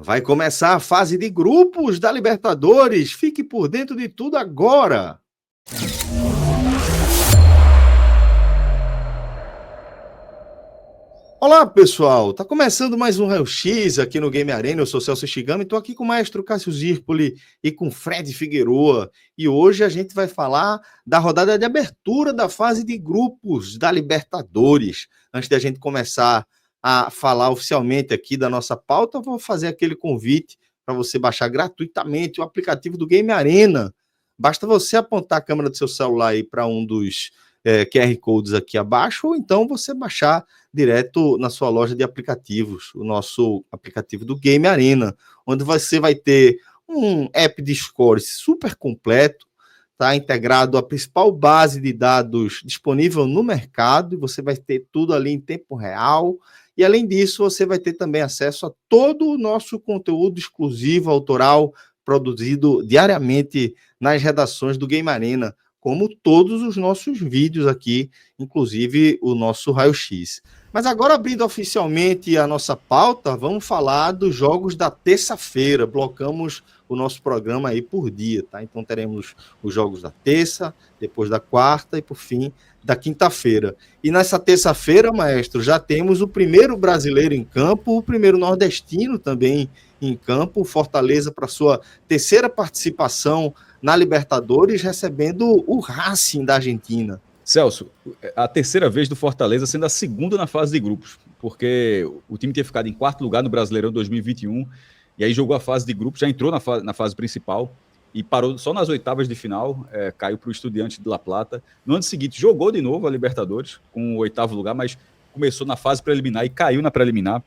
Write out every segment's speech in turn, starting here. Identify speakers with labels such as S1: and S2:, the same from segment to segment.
S1: Vai começar a fase de grupos da Libertadores. Fique por dentro de tudo agora. Olá, pessoal. Tá começando mais um Raio X aqui no Game Arena. Eu sou Celso Shigami, estou aqui com o maestro Cássio Zirpoli e com Fred Figueroa. E hoje a gente vai falar da rodada de abertura da fase de grupos da Libertadores. Antes de a gente começar a falar oficialmente aqui da nossa pauta, eu vou fazer aquele convite para você baixar gratuitamente o aplicativo do Game Arena. Basta você apontar a câmera do seu celular aí para um dos QR Codes aqui abaixo, ou então você baixar direto na sua loja de aplicativos, o nosso aplicativo do Game Arena, onde você vai ter um app de scores super completo, tá integrado à principal base de dados disponível no mercado, e você vai ter tudo ali em tempo real, e além disso, você vai ter também acesso a todo o nosso conteúdo exclusivo, autoral, produzido diariamente nas redações do Game Arena, como todos os nossos vídeos aqui, inclusive o nosso Raio X. Mas agora, abrindo oficialmente a nossa pauta, vamos falar dos jogos da terça-feira. Blocamos o nosso programa aí por dia, tá? Então teremos os jogos da terça, depois da quarta e, por fim, da quinta-feira. E nessa terça-feira, maestro, já temos o primeiro brasileiro em campo, o primeiro nordestino também em campo, Fortaleza para sua terceira participação na Libertadores, recebendo o Racing da Argentina.
S2: Celso, a terceira vez do Fortaleza sendo a segunda na fase de grupos, porque o time tinha ficado em quarto lugar no Brasileirão 2021, e aí jogou a fase de grupos, já entrou na fase principal, e parou só nas oitavas de final, caiu para o Estudiantes de La Plata. No ano seguinte jogou de novo a Libertadores, com o oitavo lugar, mas começou na fase preliminar e caiu na preliminar,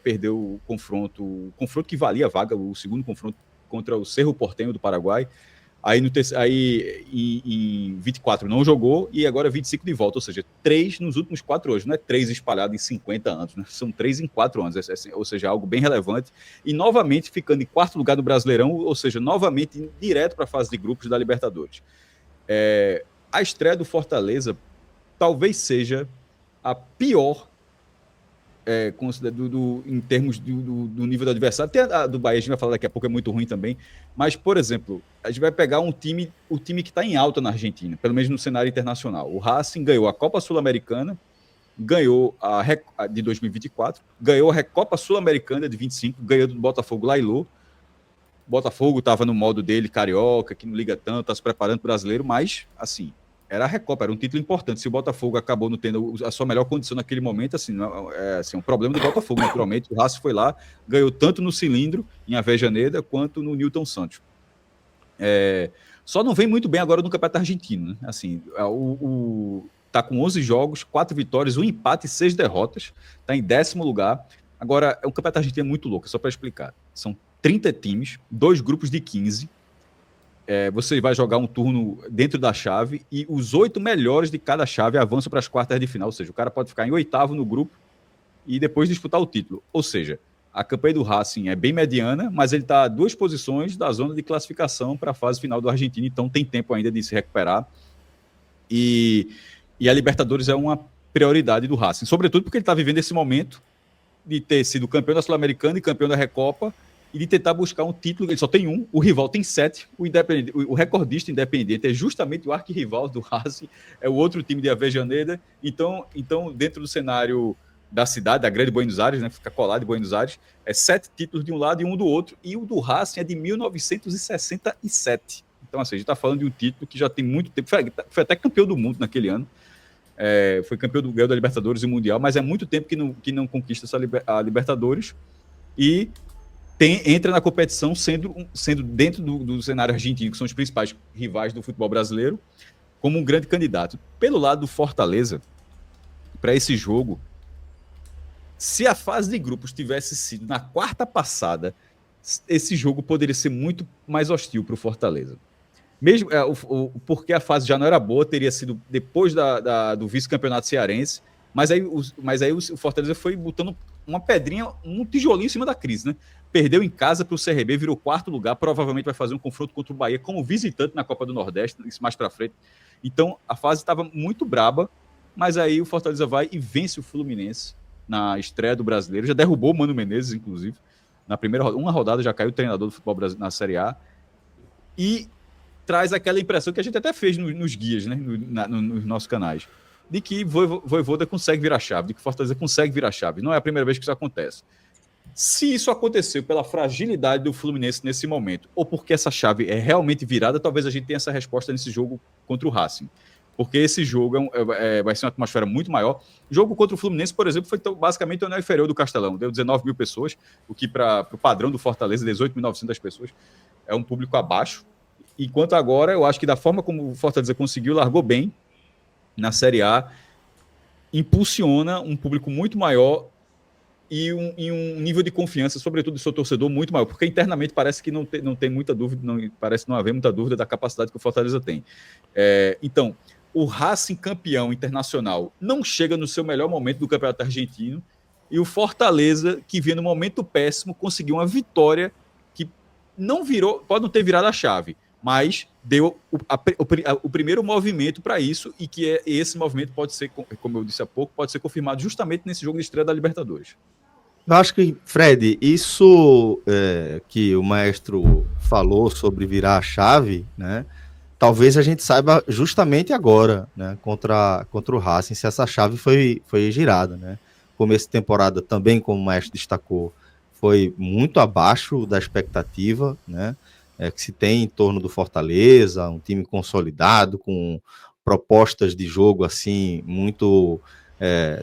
S2: perdeu o confronto que valia a vaga, o segundo confronto contra o Cerro Porteño do Paraguai. Aí em 24 não jogou e agora 25 de volta, ou seja, 3 nos últimos 4 anos, não é 3 espalhados em 50 anos, né? São 3 em 4 anos, ou seja, algo bem relevante. E novamente ficando em quarto lugar no Brasileirão, ou seja, novamente direto para a fase de grupos da Libertadores. A estreia do Fortaleza talvez seja a pior em termos do nível do adversário. Tem a do Bahia, a gente vai falar daqui a pouco, é muito ruim também. Mas, por exemplo, a gente vai pegar o time que está em alta na Argentina, pelo menos no cenário internacional. O Racing ganhou a Copa Sul-Americana, ganhou a de 2024, ganhou a Recopa Sul-Americana de 25, ganhou do Botafogo Lailô. O Botafogo estava no modo dele, carioca, que não liga tanto, está se preparando para o brasileiro, mas, assim, era a Recopa, era um título importante. Se o Botafogo acabou não tendo a sua melhor condição naquele momento, assim, um problema do Botafogo, naturalmente. O Racing foi lá, ganhou tanto no Cilindro, em Avejaneda, quanto no Newton Santos. Só não vem muito bem agora no Campeonato Argentino, né? Assim, tá com 11 jogos, 4 vitórias, 1 empate e 6 derrotas. Tá em 10º lugar. Agora, o Campeonato Argentino é muito louco, só para explicar. São 30 times, 2 grupos de 15. Você vai jogar um turno dentro da chave e os 8 melhores de cada chave avançam para as quartas de final. Ou seja, o cara pode ficar em 8º no grupo e depois disputar o título. Ou seja, a campanha do Racing é bem mediana, mas ele está a 2 posições da zona de classificação para a fase final do Argentina, então tem tempo ainda de se recuperar. E a Libertadores é uma prioridade do Racing, sobretudo porque ele está vivendo esse momento de ter sido campeão da Sul-Americana e campeão da Recopa, e de tentar buscar um título. Ele só tem um, o rival tem 7, o recordista Independiente é justamente o arquirrival do Racing, é o outro time de Avejaneda. Então, dentro do cenário da cidade, da grande Buenos Aires, né, fica colado de Buenos Aires, 7 títulos de um lado e um do outro, e o do Racing é de 1967. Então, assim, a gente está falando de um título que já tem muito tempo, foi até campeão do mundo naquele ano, foi campeão do da Libertadores e Mundial, mas é muito tempo que não conquista a Libertadores, e entra na competição sendo dentro do cenário argentino, que são os principais rivais do futebol brasileiro, como um grande candidato. Pelo lado do Fortaleza, para esse jogo, se a fase de grupos tivesse sido na quarta passada, esse jogo poderia ser muito mais hostil para o Fortaleza. Mesmo porque a fase já não era boa, teria sido depois do vice-campeonato cearense, mas aí o Fortaleza foi botando uma pedrinha, um tijolinho em cima da crise, né? Perdeu em casa para o CRB, virou 4º lugar, provavelmente vai fazer um confronto contra o Bahia como visitante na Copa do Nordeste, isso mais para frente. Então, a fase estava muito braba, mas aí o Fortaleza vai e vence o Fluminense na estreia do Brasileiro, já derrubou o Mano Menezes, inclusive, Na primeira uma rodada já caiu o treinador do futebol brasileiro na Série A. E traz aquela impressão que a gente até fez nos guias, né, nos nossos canais, de que Vojvoda consegue virar chave, de que Fortaleza consegue virar chave. Não é a primeira vez que isso acontece. Se isso aconteceu pela fragilidade do Fluminense nesse momento, ou porque essa chave é realmente virada, talvez a gente tenha essa resposta nesse jogo contra o Racing. Porque esse jogo vai ser uma atmosfera muito maior. O jogo contra o Fluminense, por exemplo, foi basicamente o anel inferior do Castelão. Deu 19 mil pessoas, o que para o padrão do Fortaleza, 18.900 pessoas, é um público abaixo. Enquanto agora, eu acho que da forma como o Fortaleza conseguiu, largou bem na Série A, impulsiona um público muito maior e um nível de confiança, sobretudo do seu torcedor, muito maior, porque internamente parece que não tem muita dúvida, parece não haver muita dúvida da capacidade que o Fortaleza tem. Então, o Racing campeão internacional não chega no seu melhor momento do Campeonato Argentino, e o Fortaleza, que vinha no momento péssimo, conseguiu uma vitória que não virou, pode não ter virado a chave, mas deu o primeiro movimento para isso, e que esse movimento pode ser, como eu disse há pouco, pode ser confirmado justamente nesse jogo de estreia da Libertadores.
S1: Eu acho que, Fred, isso que o maestro falou sobre virar a chave, né? Talvez a gente saiba justamente agora, né? Contra o Racing, se essa chave foi girada, né? Começo de temporada também, como o maestro destacou, foi muito abaixo da expectativa, né? Que se tem em torno do Fortaleza, um time consolidado, com propostas de jogo assim muito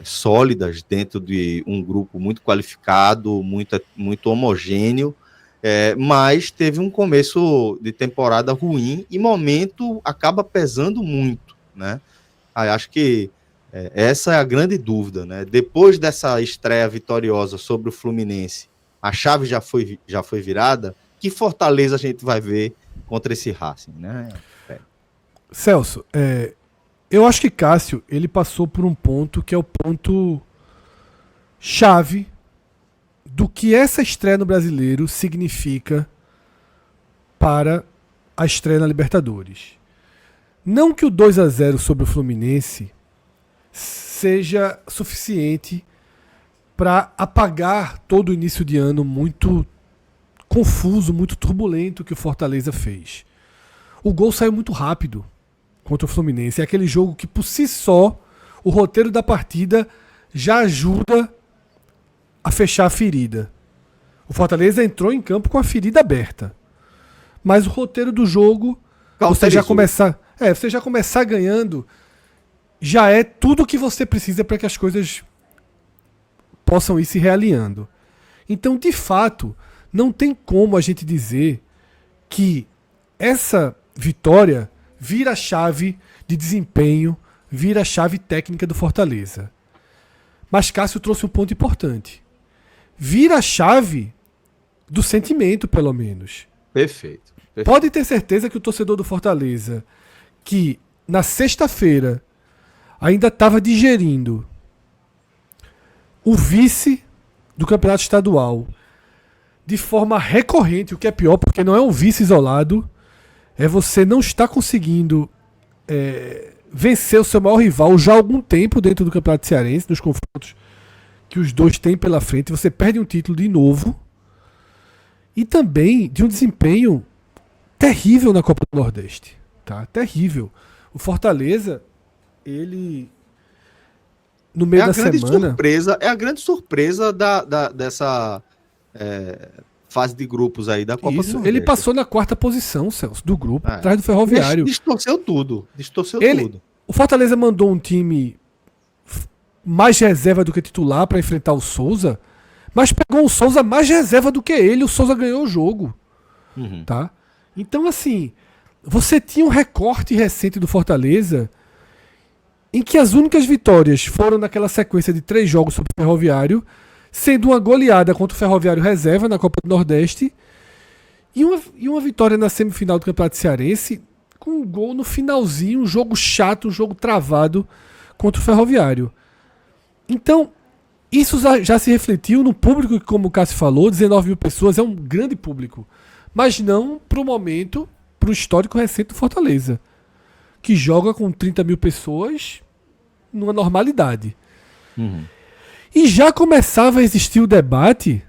S1: sólidas dentro de um grupo muito qualificado, muito homogêneo, mas teve um começo de temporada ruim e momento acaba pesando muito, né? Aí acho que essa é a grande dúvida, né? Depois dessa estreia vitoriosa sobre o Fluminense, a chave já foi virada. Que Fortaleza a gente vai ver contra esse Racing, né?
S3: Celso, eu acho que Cássio ele passou por um ponto que é o ponto chave do que essa estreia no Brasileiro significa para a estreia na Libertadores. Não que o 2-0 sobre o Fluminense seja suficiente para apagar todo o início de ano muito confuso, muito turbulento que o Fortaleza fez. O gol saiu muito rápido contra o Fluminense. É aquele jogo que, por si só, o roteiro da partida já ajuda a fechar a ferida. O Fortaleza entrou em campo com a ferida aberta. Mas o roteiro do jogo, você já começar ganhando, já é tudo o que você precisa para que as coisas possam ir se realinhando. Então, de fato, não tem como a gente dizer que essa vitória vira a chave de desempenho, vira a chave técnica do Fortaleza. Mas Cássio trouxe um ponto importante. Vira a chave do sentimento, pelo menos.
S2: Perfeito.
S3: Pode ter certeza que o torcedor do Fortaleza, que na sexta-feira ainda estava digerindo o vice do campeonato estadual de forma recorrente, o que é pior, porque não é um vice isolado, é você não estar conseguindo vencer o seu maior rival já há algum tempo dentro do Campeonato Cearense, nos confrontos que os dois têm pela frente, você perde um título de novo, e também de um desempenho terrível na Copa do Nordeste. Tá? Terrível. O Fortaleza, ele no meio da semana...
S1: É a grande surpresa dessa fase de grupos aí da Copa do Nordeste.
S3: Ele passou na 4ª posição, Celso, do grupo, atrás do Ferroviário.
S1: Distorceu tudo. O
S3: Fortaleza mandou um time mais reserva do que titular para enfrentar o Souza, mas pegou o Souza mais reserva do que ele. O Souza ganhou o jogo.
S1: Uhum.
S3: Tá? Então, assim, você tinha um recorte recente do Fortaleza em que as únicas vitórias foram naquela sequência de 3 jogos sobre o Ferroviário, sendo uma goleada contra o Ferroviário reserva na Copa do Nordeste e uma vitória na semifinal do Campeonato Cearense com um gol no finalzinho, um jogo chato, um jogo travado contra o Ferroviário. Então, isso já se refletiu no público que, como o Cássio falou, 19 mil pessoas é um grande público, mas não para o momento, para o histórico recente do Fortaleza, que joga com 30 mil pessoas numa normalidade.
S1: Uhum.
S3: E já começava a existir o debate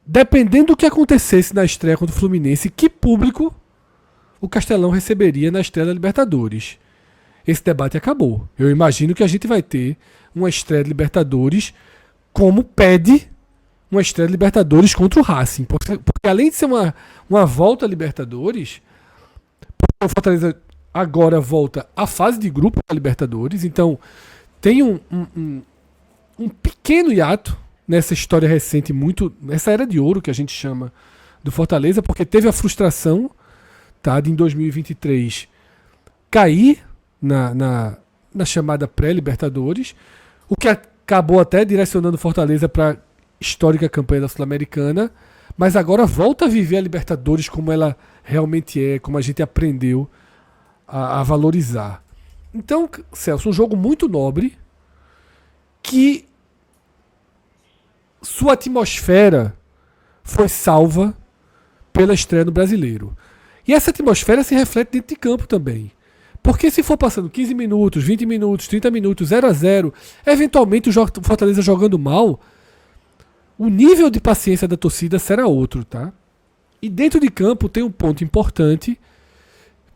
S3: dependendo do que acontecesse na estreia contra o Fluminense, que público o Castelão receberia na estreia da Libertadores. Esse debate acabou. Eu imagino que a gente vai ter uma estreia de Libertadores como pede uma estreia de Libertadores contra o Racing. Porque além de ser uma volta a Libertadores, o Fortaleza agora volta à fase de grupo da Libertadores, então tem um pequeno hiato nessa história recente, nessa era de ouro que a gente chama do Fortaleza, porque teve a frustração, tá, de em 2023 cair na chamada pré-Libertadores, o que acabou até direcionando Fortaleza para a histórica campanha da Sul-Americana, mas agora volta a viver a Libertadores como ela realmente é, como a gente aprendeu a valorizar. Então, Celso, um jogo muito nobre, que sua atmosfera foi salva pela estreia no Brasileiro. E essa atmosfera se reflete dentro de campo também. Porque se for passando 15 minutos, 20 minutos, 30 minutos, 0-0, eventualmente o Fortaleza jogando mal, o nível de paciência da torcida será outro, tá? E dentro de campo tem um ponto importante,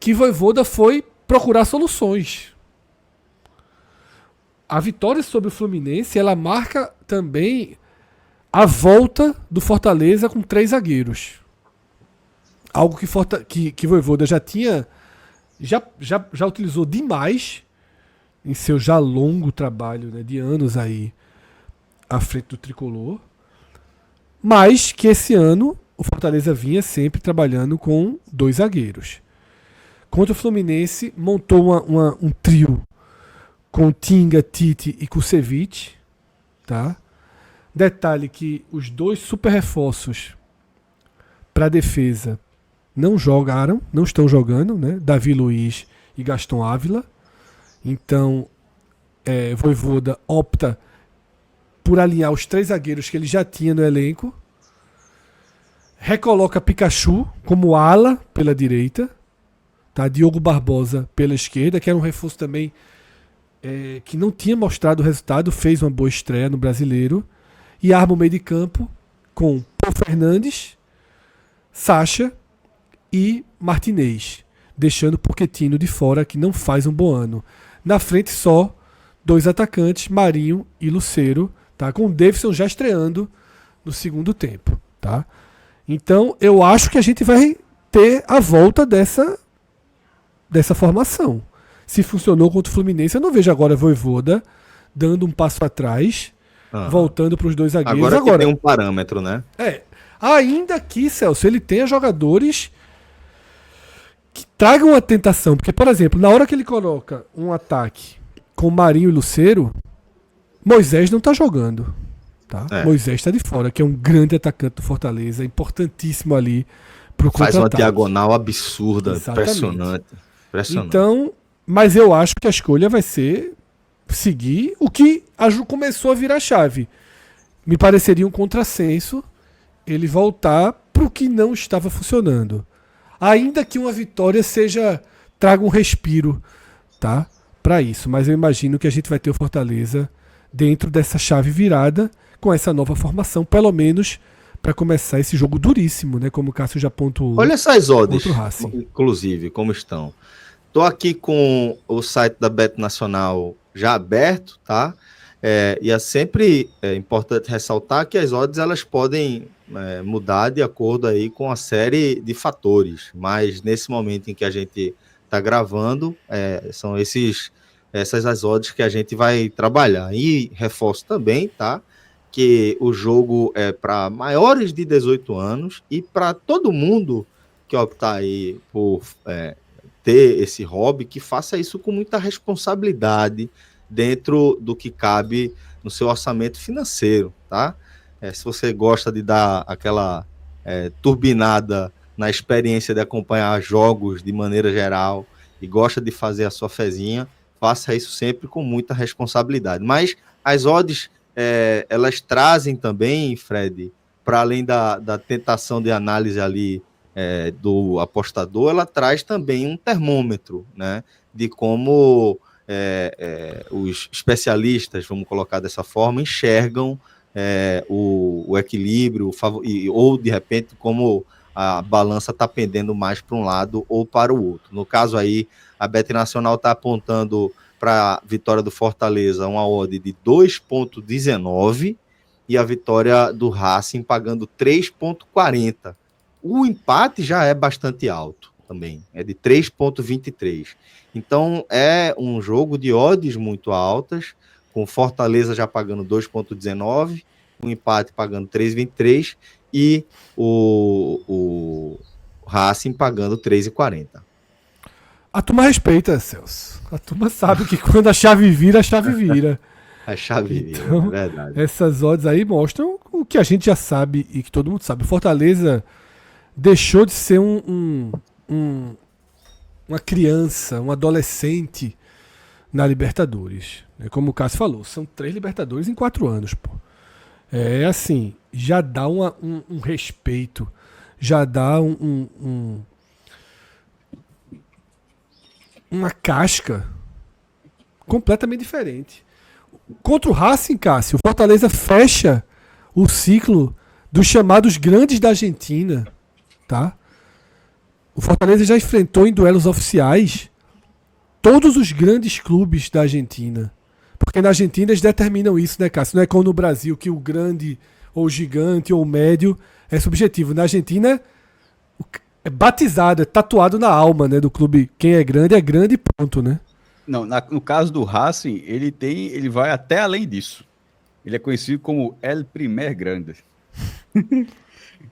S3: que Vojvoda foi procurar soluções. A vitória sobre o Fluminense, ela marca também a volta do Fortaleza com 3 zagueiros. Algo que Vojvoda já tinha, já utilizou demais em seu já longo trabalho, né, de anos aí à frente do tricolor, mas que esse ano o Fortaleza vinha sempre trabalhando com 2 zagueiros. Contra o Fluminense, montou um trio com Tinga, Tite e Kusevich, tá? Detalhe que os 2 super reforços para a defesa não estão jogando, né? Davi Luiz e Gaston Ávila. Então, Vojvoda opta por alinhar os 3 zagueiros que ele já tinha no elenco. Recoloca Pikachu como ala pela direita, tá? Diogo Barbosa pela esquerda, que era um reforço também que não tinha mostrado o resultado, fez uma boa estreia no Brasileiro, e arma o meio de campo com Paul Fernandes, Sacha e Martinez, deixando Pochettino de fora, que não faz um bom ano. Na frente só 2 atacantes, Marinho e Lucero, tá? Com o Davidson já estreando no segundo tempo, tá? Então eu acho que a gente vai ter a volta dessa formação. Se funcionou contra o Fluminense, eu não vejo agora Vojvoda dando um passo atrás, voltando para os 2 zagueiros.
S1: Agora tem um parâmetro, né?
S3: Ainda que, Celso, ele tenha jogadores que tragam a tentação. Porque, por exemplo, na hora que ele coloca um ataque com Marinho e Lucero, Moisés não está jogando. Tá? Moisés está de fora, que é um grande atacante do Fortaleza, importantíssimo ali para o contra-ataque.
S1: Faz uma diagonal absurda, impressionante.
S3: Então, mas eu acho que a escolha vai ser seguir o que começou a virar chave. Me pareceria um contrassenso ele voltar para o que não estava funcionando. Ainda que uma vitória traga um respiro, tá? Para isso. Mas eu imagino que a gente vai ter o Fortaleza dentro dessa chave virada com essa nova formação, pelo menos para começar esse jogo duríssimo, né? Como o Cássio já pontuou.
S1: Olha essas odds, inclusive, como estão. Tô aqui com o site da Bet Nacional já aberto, tá? E é sempre importante ressaltar que as odds elas podem mudar de acordo aí com a série de fatores, mas nesse momento em que a gente está gravando, são essas as odds que a gente vai trabalhar. E reforço também, tá? Que o jogo é para maiores de 18 anos e para todo mundo que optar aí por ter esse hobby, que faça isso com muita responsabilidade dentro do que cabe no seu orçamento financeiro, tá? Se você gosta de dar aquela turbinada na experiência de acompanhar jogos de maneira geral e gosta de fazer a sua fezinha, faça isso sempre com muita responsabilidade. Mas as odds, elas trazem também, Fred, para além da tentação de análise ali do apostador, ela traz também um termômetro, né, de como os especialistas, vamos colocar dessa forma, enxergam o equilíbrio, ou de repente como a balança está pendendo mais para um lado ou para o outro. No caso aí, a Bet Nacional está apontando para a vitória do Fortaleza uma odd de 2,19 e a vitória do Racing pagando 3,40. O empate já é bastante alto também, é de 3,23. Então é um jogo de odds muito altas, com Fortaleza já pagando 2,19, o empate pagando 3,23 e o Racing pagando 3,40.
S3: A turma respeita, Celso. A turma sabe que quando a chave vira, a chave vira.
S1: A chave vira,
S3: Então,
S1: é verdade.
S3: Essas odds aí mostram o que a gente já sabe e que todo mundo sabe. Fortaleza deixou de ser uma criança, um adolescente na Libertadores. Como o Cássio falou, são 3 Libertadores em 4 anos, pô. É assim, já dá um respeito, já dá uma casca completamente diferente. Contra o Racing, Cássio, o Fortaleza fecha o ciclo dos chamados grandes da Argentina, tá? O Fortaleza já enfrentou em duelos oficiais todos os grandes clubes da Argentina. Porque na Argentina eles determinam isso, né, Cássio? Não é como no Brasil, que o grande, ou o gigante, ou o médio é subjetivo. Na Argentina é batizado, é tatuado na alma, né, do clube. Quem é grande, ponto, né?
S2: Não, no caso do Racing, ele vai até além disso. Ele é conhecido como El Primer Grande.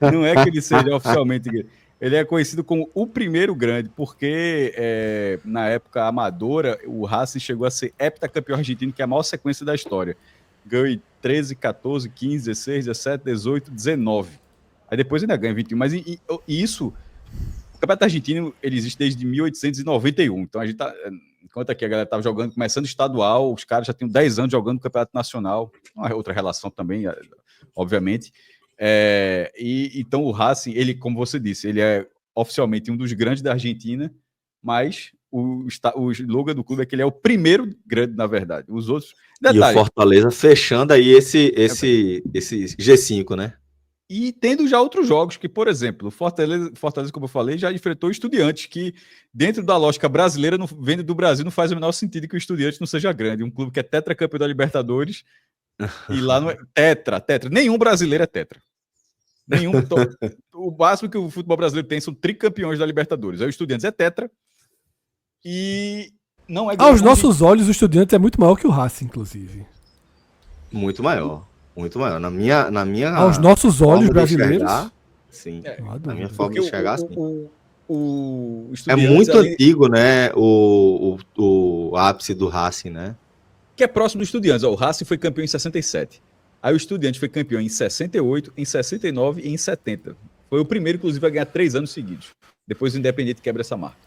S2: Não é que ele seja oficialmente grande. Ele é conhecido como o primeiro grande, porque na época amadora, o Racing chegou a ser heptacampeão argentino, que é a maior sequência da história. Ganhou em 13, 14, 15, 16, 17, 18, 19. Aí depois ainda ganha 21. Mas isso, o Campeonato Argentino, ele existe desde 1891. Então a gente tá... Enquanto aqui a galera estava jogando, começando estadual, os caras já tinham 10 anos jogando no Campeonato Nacional. Uma outra relação também, obviamente. Então o Racing, ele, como você disse, ele é oficialmente um dos grandes da Argentina, mas o slogan do clube é que ele é o primeiro grande, na verdade. Os outros...
S1: Detalhe, e o Fortaleza fechando aí esse G5, né?
S2: E tendo já outros jogos que, por exemplo, Fortaleza, como eu falei, já enfrentou Estudiantes, que dentro da lógica brasileira, vendo do Brasil, não faz o menor sentido que o Estudiantes não seja grande. Um clube que é tetracampeão da Libertadores, e lá não é... Tetra. Nenhum brasileiro é tetra. O máximo que o futebol brasileiro tem são tricampeões da Libertadores. Aí o Estudiantes é tetra, e não é...
S3: Aos nossos olhos, o Estudiantes é muito maior que o Racing, inclusive.
S1: Muito maior. Muito maior. Na minha
S3: aos nossos olhos brasileiros.
S1: Enxergar, sim. Na minha forma de enxergar, sim.
S2: O
S1: é muito antigo, né? O ápice do Racing, né?
S2: Que é próximo do Estudiantes. O Racing foi campeão em 67. Aí o Estudiantes foi campeão em 68, em 69 e em 70. Foi o primeiro, inclusive, a ganhar 3 anos seguidos. Depois o Independiente quebra essa marca.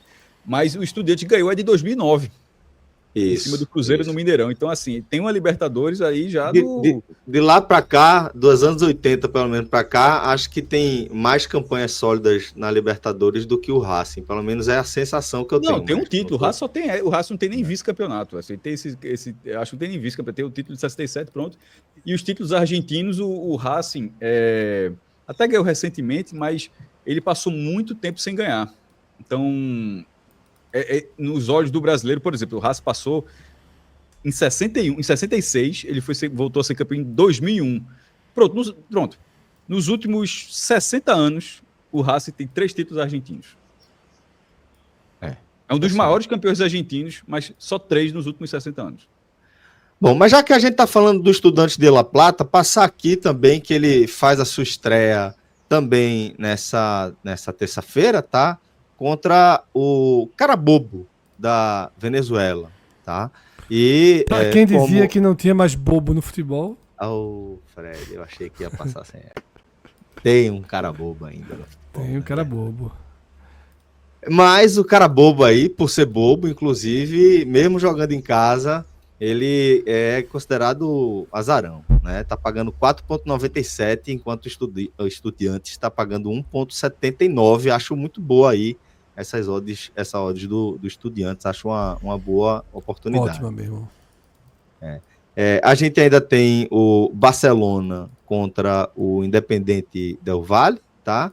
S2: Mas o Estudiantes ganhou de 2009. Em cima do Cruzeiro no Mineirão. Então, assim, tem uma Libertadores aí já
S1: de lá para cá, dos anos 80 pelo menos para cá, acho que tem mais campanhas sólidas na Libertadores do que o Racing. Pelo menos é a sensação que eu tenho.
S2: Não, tem um título. O Racing não tem nem vice-campeonato. Assim, tem acho que não tem nem vice-campeonato. Tem o título de 67, pronto. E os títulos argentinos, o Racing até ganhou recentemente, mas ele passou muito tempo sem ganhar. Então... nos olhos do brasileiro, por exemplo, o Racing passou em 61, em 66, ele voltou a ser campeão em 2001. Pronto. Nos últimos 60 anos, o Racing tem 3 títulos argentinos. É um dos maiores campeões argentinos, mas só 3 nos últimos 60 anos.
S1: Bom, mas já que a gente está falando do Estudiantes de La Plata, passar aqui também que ele faz a sua estreia também nessa terça-feira, tá? Contra o Carabobo da Venezuela, tá? E
S3: pra quem dizia que não tinha mais bobo no futebol.
S1: Fred, eu achei que ia passar sem ela. Tem um Carabobo ainda no futebol.
S3: Tem um Carabobo.
S1: Mas o Carabobo aí, por ser bobo, inclusive, mesmo jogando em casa, ele é considerado azarão, né? Tá pagando 4,97, enquanto o Estudiantes está pagando 1,79. Acho muito boa aí essa odds do Estudiantes. Acho uma boa oportunidade.
S3: Ótima mesmo.
S1: A gente ainda tem o Barcelona contra o Independiente Del Valle, tá?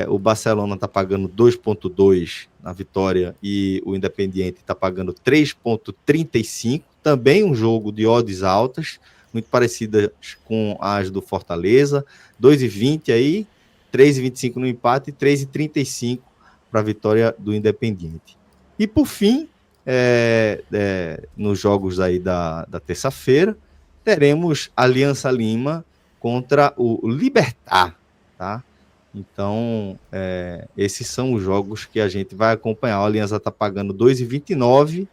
S1: O Barcelona está pagando 2,2 na vitória e o Independiente está pagando 3,35. Também um jogo de odds altas, muito parecidas com as do Fortaleza. 2,20 aí, 3,25 no empate e 3,35 para a vitória do Independiente. E por fim, nos jogos aí da terça-feira, teremos Aliança Lima contra o Libertad, tá? Então, esses são os jogos que a gente vai acompanhar. A Aliança está pagando 2,29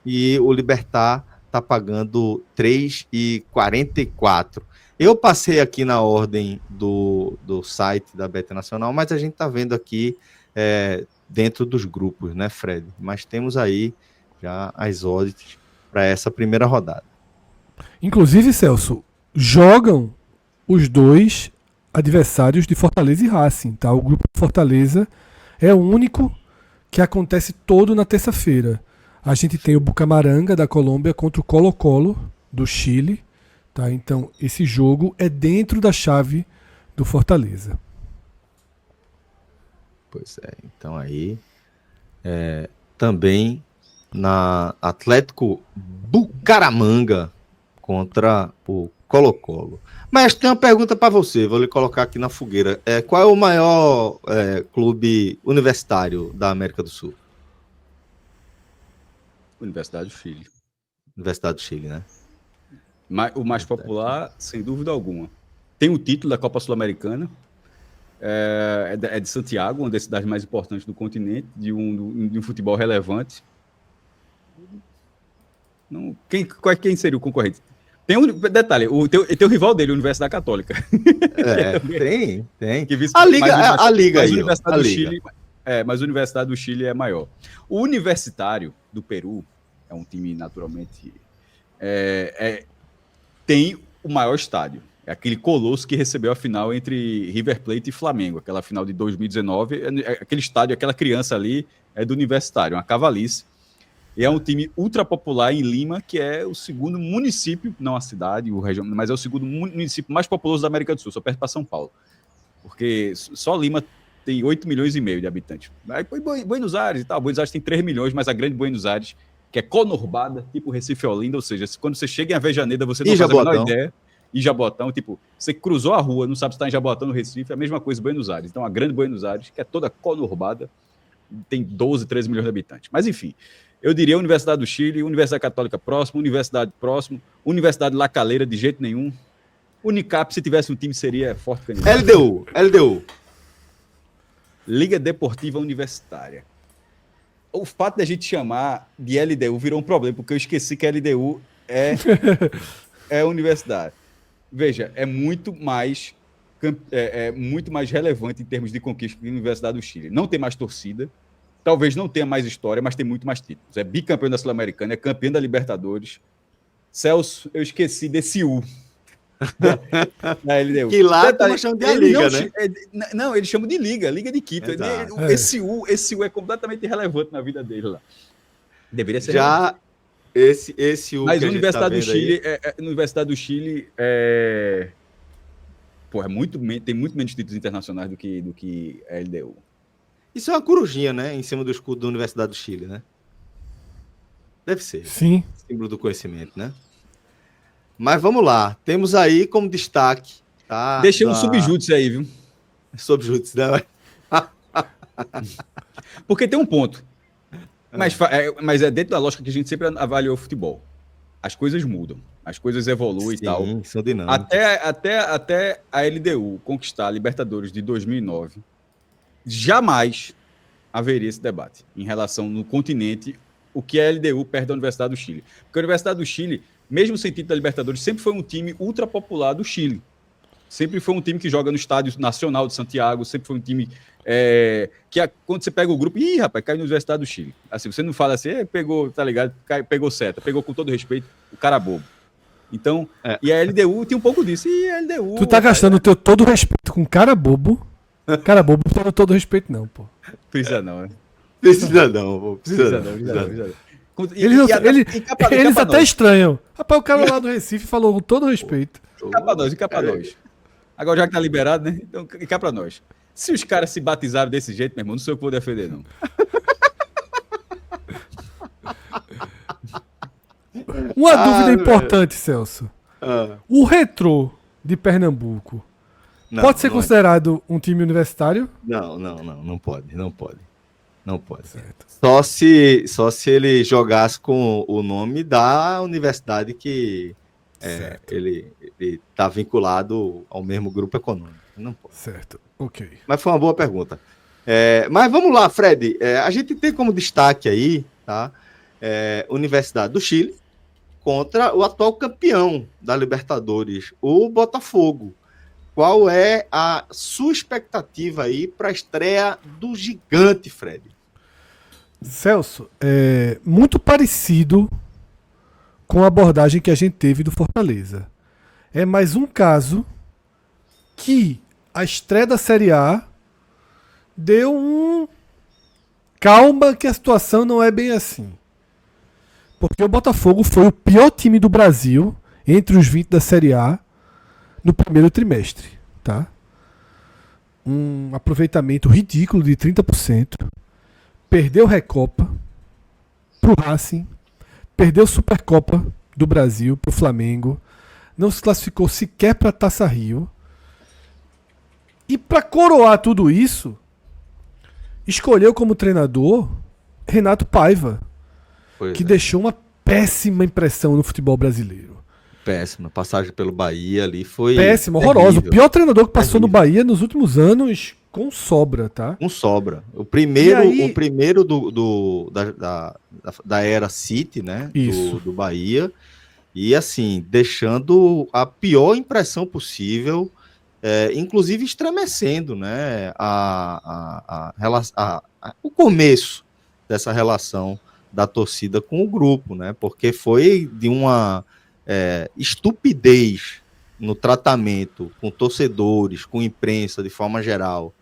S1: e o Libertad está pagando 3,44. Eu passei aqui na ordem do site da Bet Nacional, mas a gente está vendo aqui dentro dos grupos, né, Fred? Mas temos aí já as odds para essa primeira rodada.
S3: Inclusive, Celso, jogam os dois adversários de Fortaleza e Racing, tá? O grupo de Fortaleza é o único que acontece todo na terça-feira. A gente tem o Bucamaranga da Colômbia contra o Colo-Colo do Chile, tá? Então, esse jogo é dentro da chave do Fortaleza.
S1: Pois é, então aí também na Atlético Bucaramanga contra o Colo-Colo. Mas tem uma pergunta para você, vou lhe colocar aqui na fogueira. Qual é o maior clube universitário da América do Sul?
S2: Universidade do Chile.
S1: Universidade do Chile, né?
S2: O mais popular, sem dúvida alguma. Tem o título da Copa Sul-Americana. É de Santiago, uma das cidades mais importantes do continente, de um futebol relevante. Quem seria o concorrente? Tem um detalhe, tem o rival dele, a Universidade Católica.
S1: Tem.
S2: Que
S1: A Liga aí.
S2: Mas a Universidade do Chile é maior. O Universitário do Peru é um time, naturalmente, tem o maior estádio. É aquele colosso que recebeu a final entre River Plate e Flamengo, aquela final de 2019. Aquele estádio, aquela criança ali é do Universitário, uma cavalice. E é um time ultra popular em Lima, que é o segundo município, não a cidade, mas é o segundo município mais populoso da América do Sul, só perto para São Paulo. Porque só Lima tem 8,5 milhões de habitantes. Aí Buenos Aires e tal, Buenos Aires tem 3 milhões, mas a grande Buenos Aires, que é conurbada, tipo Recife e Olinda, ou seja, quando você chega em Avejaneda, você não faz a menor ideia. E Jabotão, tipo, você cruzou a rua, não sabe se está em Jabotão, no Recife, é a mesma coisa Buenos Aires. Então, a grande Buenos Aires, que é toda conurbada, tem 12, 13 milhões de habitantes. Mas, enfim, eu diria Universidade do Chile, Universidade Católica próximo, Universidade próximo, Universidade La Calera de jeito nenhum. Unicap, se tivesse um time, seria forte candidato.
S1: LDU.
S2: Liga Deportiva Universitária. O fato de a gente chamar de LDU virou um problema, porque eu esqueci que a LDU é universidade. Veja, é muito mais relevante em termos de conquista que a Universidade do Chile. Não tem mais torcida, talvez não tenha mais história, mas tem muito mais títulos. É bicampeão da Sul-Americana, é campeão da Libertadores. Celso, eu esqueci desse U. Da LDU.
S1: Que lá estamos chamando de Liga, né?
S2: Não, eles chamam de Liga de Quito. Esse U é completamente irrelevante na vida dele lá. Deveria ser.
S1: Já esse U.
S2: Mas a Universidade do Chile, Universidade do Chile tem muito menos títulos internacionais do que a LDU.
S1: Isso é uma corujinha, né? Em cima do escudo da Universidade do Chile, né? Deve ser.
S3: Sim.
S1: Símbolo do conhecimento, né? Mas vamos lá. Temos aí como destaque. Tá,
S2: deixei um subjúdice aí, viu?
S1: Subjúdice, né?
S2: Porque tem um ponto. Mas é dentro da lógica que a gente sempre avaliou o futebol. As coisas mudam. As coisas evoluem. Sim, e tal.
S1: São dinâmicas.
S2: Até a LDU conquistar a Libertadores de 2009, jamais haveria esse debate em relação no continente o que a LDU perde da Universidade do Chile. Porque a Universidade do Chile, mesmo sem título da Libertadores, sempre foi um time ultra popular do Chile. Sempre foi um time que joga no Estádio Nacional de Santiago, sempre foi um time quando você pega o grupo, rapaz, cai na Universidade do Chile. Assim, você não fala assim, pegou, tá ligado? Pegou seta, pegou com todo respeito, o cara bobo. Então, e a LDU tem um pouco disso. E a LDU...
S3: Tu tá gastando o teu todo respeito com cara bobo. Cara bobo não tem todo respeito não, pô.
S2: Precisa não, né?
S1: Precisa não.
S3: Eles até estranham. Rapaz, o cara lá do Recife falou com todo respeito.
S2: E cá pra nós. Agora já que tá liberado, né? Então, e cá pra nós. Se os caras se batizaram desse jeito, meu irmão, não sou eu que vou defender, não.
S3: Uma dúvida importante, Celso. O Retrô de Pernambuco pode ser considerado um time universitário?
S1: Não pode.
S3: Certo.
S1: Só se ele jogasse com o nome da universidade que ele está vinculado ao mesmo grupo econômico. Não pode.
S3: Certo, ok.
S1: Mas foi uma boa pergunta. Mas vamos lá, Fred. A gente tem como destaque aí, tá? Universidade do Chile contra o atual campeão da Libertadores, o Botafogo. Qual é a sua expectativa aí para a estreia do gigante, Fred?
S3: Celso, muito parecido com a abordagem que a gente teve do Fortaleza. É mais um caso que a estreia da Série A deu um... Calma que a situação não é bem assim. Porque o Botafogo foi o pior time do Brasil entre os 20 da Série A no primeiro trimestre. Tá? Um aproveitamento ridículo de 30%. Perdeu Recopa pro Racing. Perdeu Supercopa do Brasil pro Flamengo. Não se classificou sequer para Taça Rio. E para coroar tudo isso, escolheu como treinador Renato Paiva, que deixou uma péssima impressão no futebol brasileiro.
S1: Péssima. Passagem pelo Bahia ali foi...
S3: Péssima, horrorosa. O pior treinador que passou no Bahia nos últimos anos, com sobra, tá?
S1: Com sobra. O primeiro da era City, né?
S3: Isso.
S1: Do Bahia. E assim, deixando a pior impressão possível, inclusive estremecendo, né? O começo dessa relação da torcida com o grupo, né? Porque foi de uma estupidez no tratamento com torcedores, com imprensa de forma geral,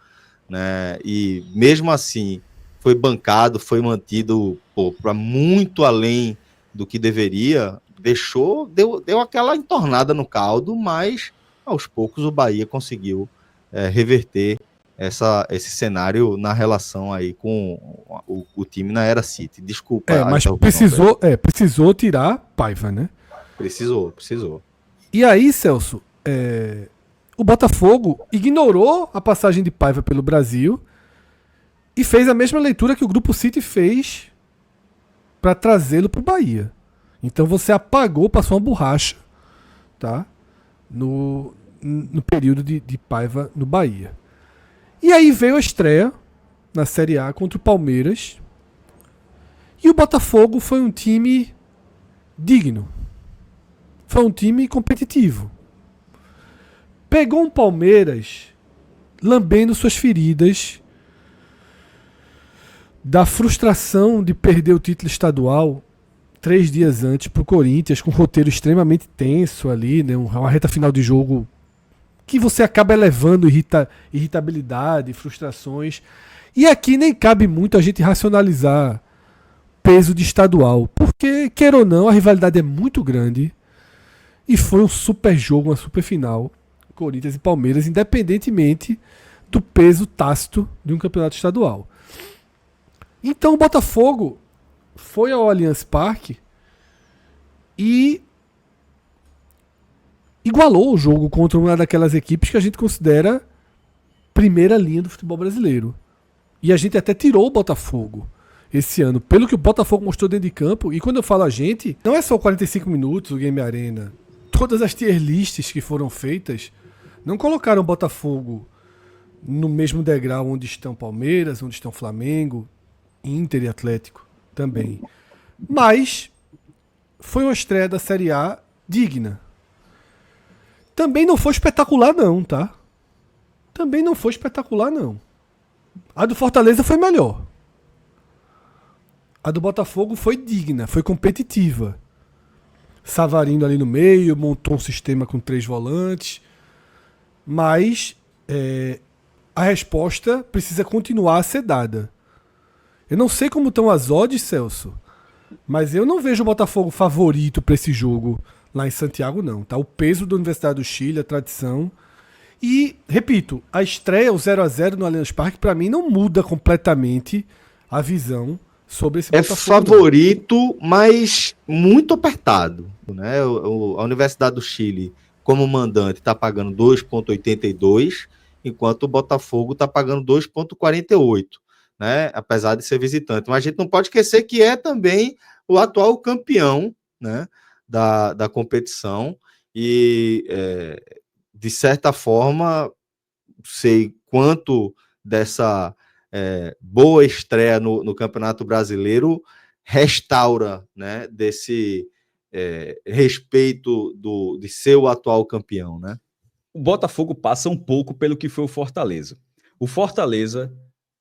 S1: né? E mesmo assim foi bancado, foi mantido para muito além do que deveria, deu aquela entornada no caldo, mas aos poucos o Bahia conseguiu reverter esse cenário na relação aí com o time na era City. Desculpa.
S3: Mas precisou tirar Paiva, né?
S1: Precisou.
S3: E aí, Celso, o Botafogo ignorou a passagem de Paiva pelo Brasil e fez a mesma leitura que o Grupo City fez para trazê-lo para o Bahia. Então você apagou, passou uma borracha, tá? No período de Paiva no Bahia. E aí veio a estreia na Série A contra o Palmeiras. E o Botafogo foi um time digno. Foi um time competitivo. Pegou um Palmeiras lambendo suas feridas da frustração de perder o título estadual 3 dias antes para o Corinthians, com um roteiro extremamente tenso ali, né? Uma reta final de jogo que você acaba elevando irritabilidade, frustrações. E aqui nem cabe muito a gente racionalizar peso de estadual, porque, queira ou não, a rivalidade é muito grande e foi um super jogo, uma super final, Corinthians e Palmeiras, independentemente do peso tácito de um campeonato estadual. Então o Botafogo foi ao Allianz Parque e igualou o jogo contra uma daquelas equipes que a gente considera primeira linha do futebol brasileiro. E a gente até tirou o Botafogo esse ano, pelo que o Botafogo mostrou dentro de campo. E quando eu falo a gente, não é só 45 minutos o Game Arena. Todas as tier lists que foram feitas não colocaram o Botafogo no mesmo degrau onde estão Palmeiras, onde estão Flamengo, Inter e Atlético também. Mas foi uma estreia da Série A digna. Também não foi espetacular não, tá? Também não foi espetacular não. A do Fortaleza foi melhor. A do Botafogo foi digna, foi competitiva. Savarino ali no meio, montou um sistema com 3 volantes. Mas a resposta precisa continuar a ser dada. Eu não sei como estão as odds, Celso, Mas eu não vejo o Botafogo favorito para esse jogo lá em Santiago, não. Tá? O peso da Universidade do Chile, a tradição. E, repito, a estreia, o 0-0 no Allianz Parque, para mim não muda completamente a visão sobre esse
S1: É
S3: Botafogo.
S1: favorito, mas muito apertado, né? A Universidade do Chile, como mandante, está pagando 2,82, enquanto o Botafogo está pagando 2,48, né? Apesar de ser visitante. Mas a gente não pode esquecer que é também o atual campeão, né? Da competição. E, de certa forma, sei quanto dessa boa estreia no Campeonato Brasileiro restaura, né, desse respeito de ser o atual campeão, né?
S2: O Botafogo passa um pouco pelo que foi o Fortaleza. O Fortaleza,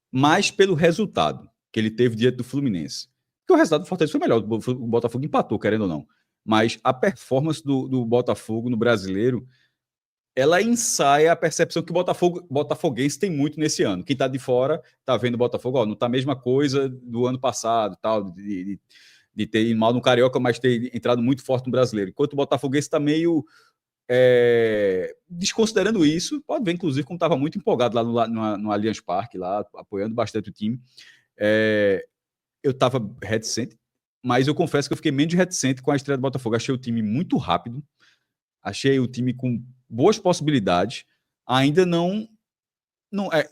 S2: mais pelo resultado que ele teve diante do Fluminense. Porque o resultado do Fortaleza foi melhor, o Botafogo empatou, querendo ou não. Mas a performance do Botafogo no Brasileiro, ela ensaia a percepção que o botafoguense tem muito nesse ano. Quem está de fora está vendo o Botafogo, ó, não está a mesma coisa do ano passado, tal, de ter ido mal no Carioca, mas ter entrado muito forte no Brasileiro. Enquanto o botafoguense está meio desconsiderando isso, pode ver, inclusive, como estava muito empolgado lá no Allianz Parque, lá, apoiando bastante o time. Eu estava reticente, mas eu confesso que eu fiquei menos reticente com a estreia do Botafogo. Achei o time muito rápido, achei o time com boas possibilidades. Ainda não é,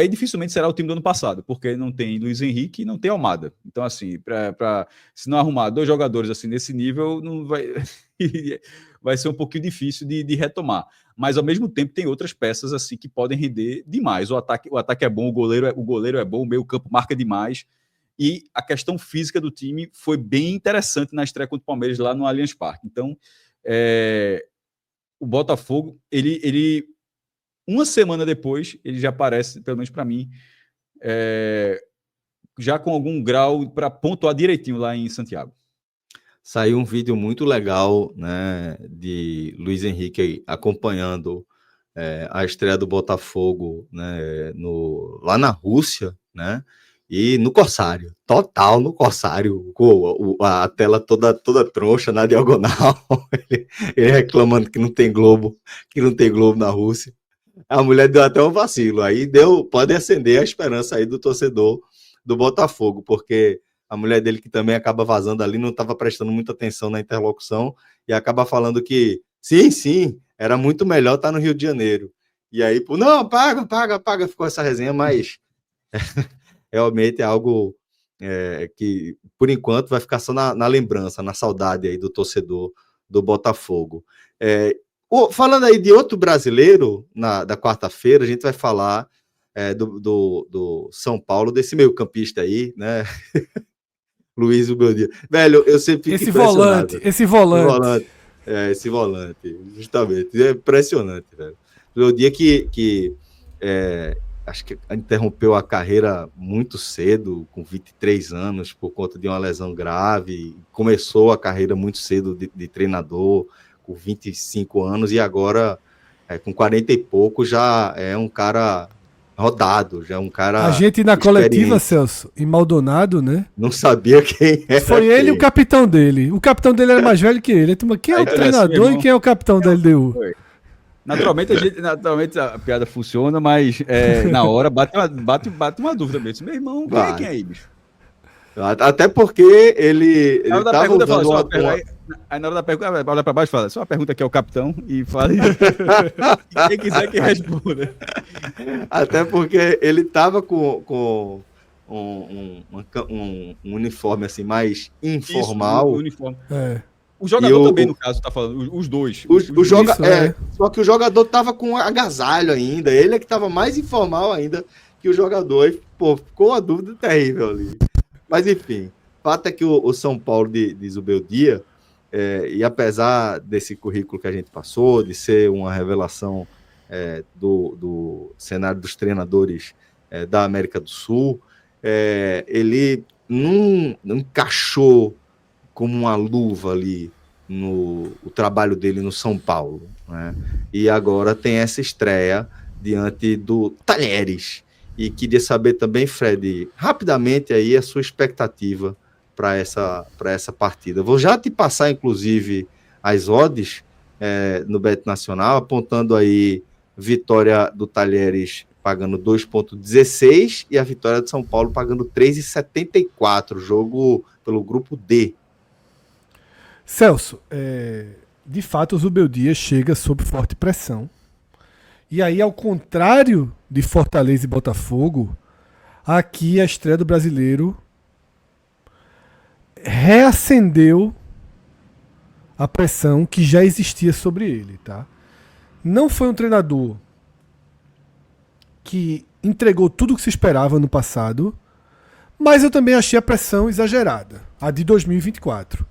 S2: e dificilmente será o time do ano passado, porque não tem Luiz Henrique e não tem Almada. Então, assim, se não arrumar 2 jogadores assim nesse nível, não vai ser um pouquinho difícil de retomar. Mas, ao mesmo tempo, tem outras peças assim que podem render demais. O ataque é bom, o goleiro é bom, o meio campo marca demais. E a questão física do time foi bem interessante na estreia contra o Palmeiras lá no Allianz Parque. Então, o Botafogo, ele uma semana depois, ele já aparece, pelo menos para mim, já com algum grau para pontuar direitinho lá em Santiago.
S1: Saiu um vídeo muito legal, né, de Luiz Henrique acompanhando a estreia do Botafogo, né, lá na Rússia, né, e no Corsário, total no Corsário, com a tela toda troncha na diagonal, ele reclamando que não tem Globo na Rússia. A mulher deu até um vacilo, aí pode acender a esperança aí do torcedor do Botafogo, porque a mulher dele, que também acaba vazando ali, não estava prestando muita atenção na interlocução e acaba falando que sim, era muito melhor estar no Rio de Janeiro. E aí, não, paga, ficou essa resenha, mas realmente é algo que, por enquanto, vai ficar só na lembrança, na saudade aí do torcedor do Botafogo. Falando aí de outro brasileiro, da quarta-feira, a gente vai falar do São Paulo, desse meio campista aí, né? Luiz Ubeldia. Velho, eu sempre fico impressionado.
S3: Esse volante.
S1: Esse volante, justamente. É impressionante, velho. O dia que acho que interrompeu a carreira muito cedo, com 23 anos, por conta de uma lesão grave. Começou a carreira muito cedo de treinador, com 25 anos, e agora, com 40 e pouco, já é um cara rodado, já é um cara.
S3: A gente na coletiva, Celso, em Maldonado, né?
S1: Não sabia quem era.
S3: Foi ele e o capitão dele. O capitão dele era mais velho que ele. Quem é o treinador e quem é o capitão da LDU?
S2: Naturalmente a piada funciona, mas na hora bate uma dúvida mesmo. Meu irmão, quem é aí, bicho?
S1: Até porque ele tava usando
S2: aí na hora da pergunta, olha pra baixo e fala, só uma pergunta aqui ao capitão e fala quem quiser que responda.
S1: Até porque ele tava com um uniforme assim mais informal.
S2: Isso, uniforme. O jogador também, no caso, tá falando, os dois.
S1: Só que o jogador tava com agasalho ainda, ele é que tava mais informal ainda que o jogador. E, ficou uma dúvida terrível ali. Mas, enfim, o fato é que o São Paulo de Zubeldia, e apesar desse currículo que a gente passou, de ser uma revelação do cenário dos treinadores da América do Sul, ele não encaixou como uma luva ali o trabalho dele no São Paulo, né? E agora tem essa estreia diante do Talheres. E queria saber também, Fred, rapidamente aí a sua expectativa para essa partida. Vou já te passar, inclusive, as odds no Bet Nacional, apontando aí vitória do Talheres pagando 2,16 e a vitória de São Paulo pagando 3,74, jogo pelo grupo D.
S3: Celso, de fato o Zubeldia chega sob forte pressão. E aí, ao contrário de Fortaleza e Botafogo, aqui a estreia do Brasileiro reacendeu a pressão que já existia sobre ele, tá? Não foi um treinador que entregou tudo o que se esperava no passado, mas eu também achei a pressão exagerada, a de 2024.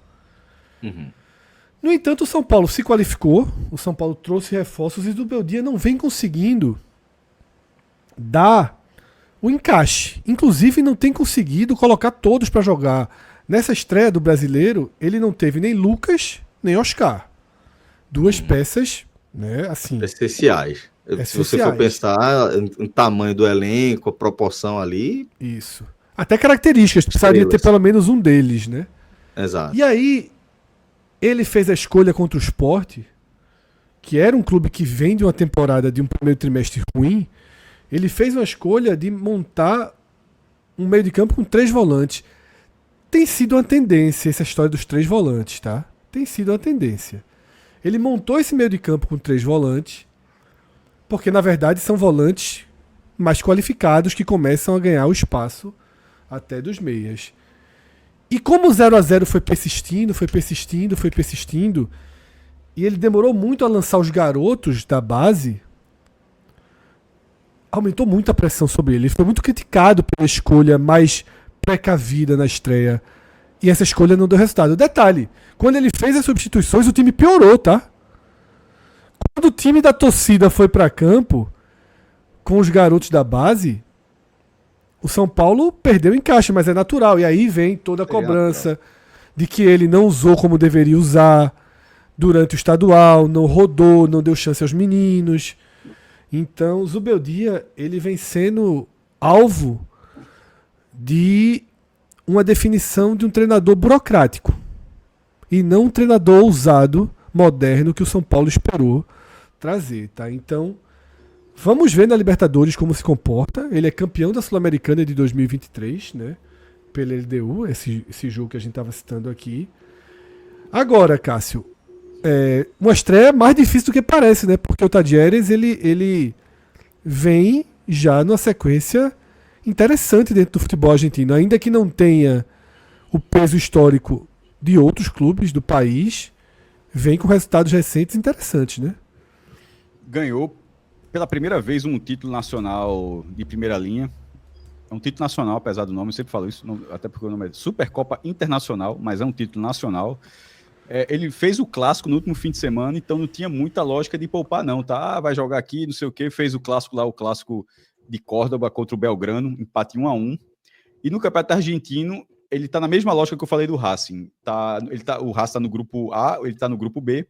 S3: No entanto, o São Paulo se qualificou, o São Paulo trouxe reforços e o Zubeldia não vem conseguindo dar o encaixe. Inclusive, não tem conseguido colocar todos para jogar. Nessa estreia do Brasileiro, ele não teve nem Lucas, nem Oscar. Duas peças, né, assim,
S1: essenciais. Se você for pensar em tamanho do elenco, a proporção ali...
S3: Isso. Até características, precisaria ter pelo menos um deles, né?
S1: Exato.
S3: E aí, ele fez a escolha contra o Sport, que era um clube que vem de uma temporada de um primeiro trimestre ruim. Ele fez uma escolha de montar um meio de campo com 3 volantes. Tem sido uma tendência essa história dos 3 volantes, tá? Tem sido uma tendência. Ele montou esse meio de campo com 3 volantes, porque na verdade são volantes mais qualificados que começam a ganhar o espaço até dos meias. E como o 0-0 foi persistindo, e ele demorou muito a lançar os garotos da base, aumentou muito a pressão sobre ele. Ele foi muito criticado pela escolha mais precavida na estreia. E essa escolha não deu resultado. Detalhe, quando ele fez as substituições, o time piorou, tá? Quando o time da torcida foi para campo, com os garotos da base, o São Paulo perdeu o encaixe, mas é natural. E aí vem toda a cobrança de que ele não usou como deveria usar durante o estadual, não rodou, não deu chance aos meninos. Então, o Zubeldia, ele vem sendo alvo de uma definição de um treinador burocrático e não um treinador ousado, moderno, que o São Paulo esperou trazer, tá? Então, vamos ver na Libertadores como se comporta. Ele é campeão da Sul-Americana de 2023, né? Pela LDU, esse jogo que a gente estava citando aqui. Agora, Cássio, uma estreia mais difícil do que parece, né? Porque o Tadieres, ele vem já numa sequência interessante dentro do futebol argentino, ainda que não tenha o peso histórico de outros clubes do país, vem com resultados recentes interessantes, né?
S2: Ganhou pela primeira vez um título nacional de primeira linha. É um título nacional, apesar do nome, eu sempre falo isso, até porque o nome é Supercopa Internacional, mas é um título nacional. Ele fez o clássico no último fim de semana, então não tinha muita lógica de poupar, não, tá? Vai jogar aqui, não sei o quê, fez o clássico lá, o clássico de Córdoba contra o Belgrano, empate 1-1. E no Campeonato Argentino, ele tá na mesma lógica que eu falei do Racing. O Racing tá no grupo A, ele tá no grupo B.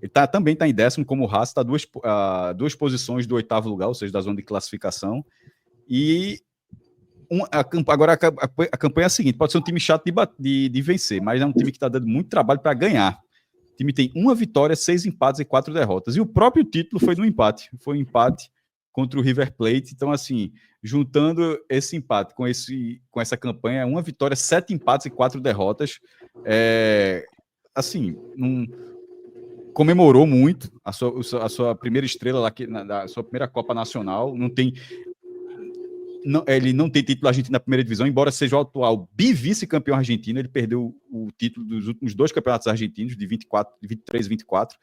S2: Ele também está em 10º, como o Racing, está duas posições do 8º lugar, ou seja, da zona de classificação. E agora a campanha é a seguinte: pode ser um time chato de vencer, mas é um time que está dando muito trabalho para ganhar. O time tem 1 vitória, 6 empates e 4 derrotas. E o próprio título foi no empate. Foi um empate contra o River Plate. Então, assim, juntando esse empate com essa campanha, 1 vitória, 7 empates e 4 derrotas. Assim, comemorou muito a sua primeira estrela lá, da sua primeira Copa Nacional. Ele não tem título argentino na primeira divisão, embora seja o atual vice-campeão argentino. Ele perdeu o título dos últimos 2 campeonatos argentinos, de 23 e 24.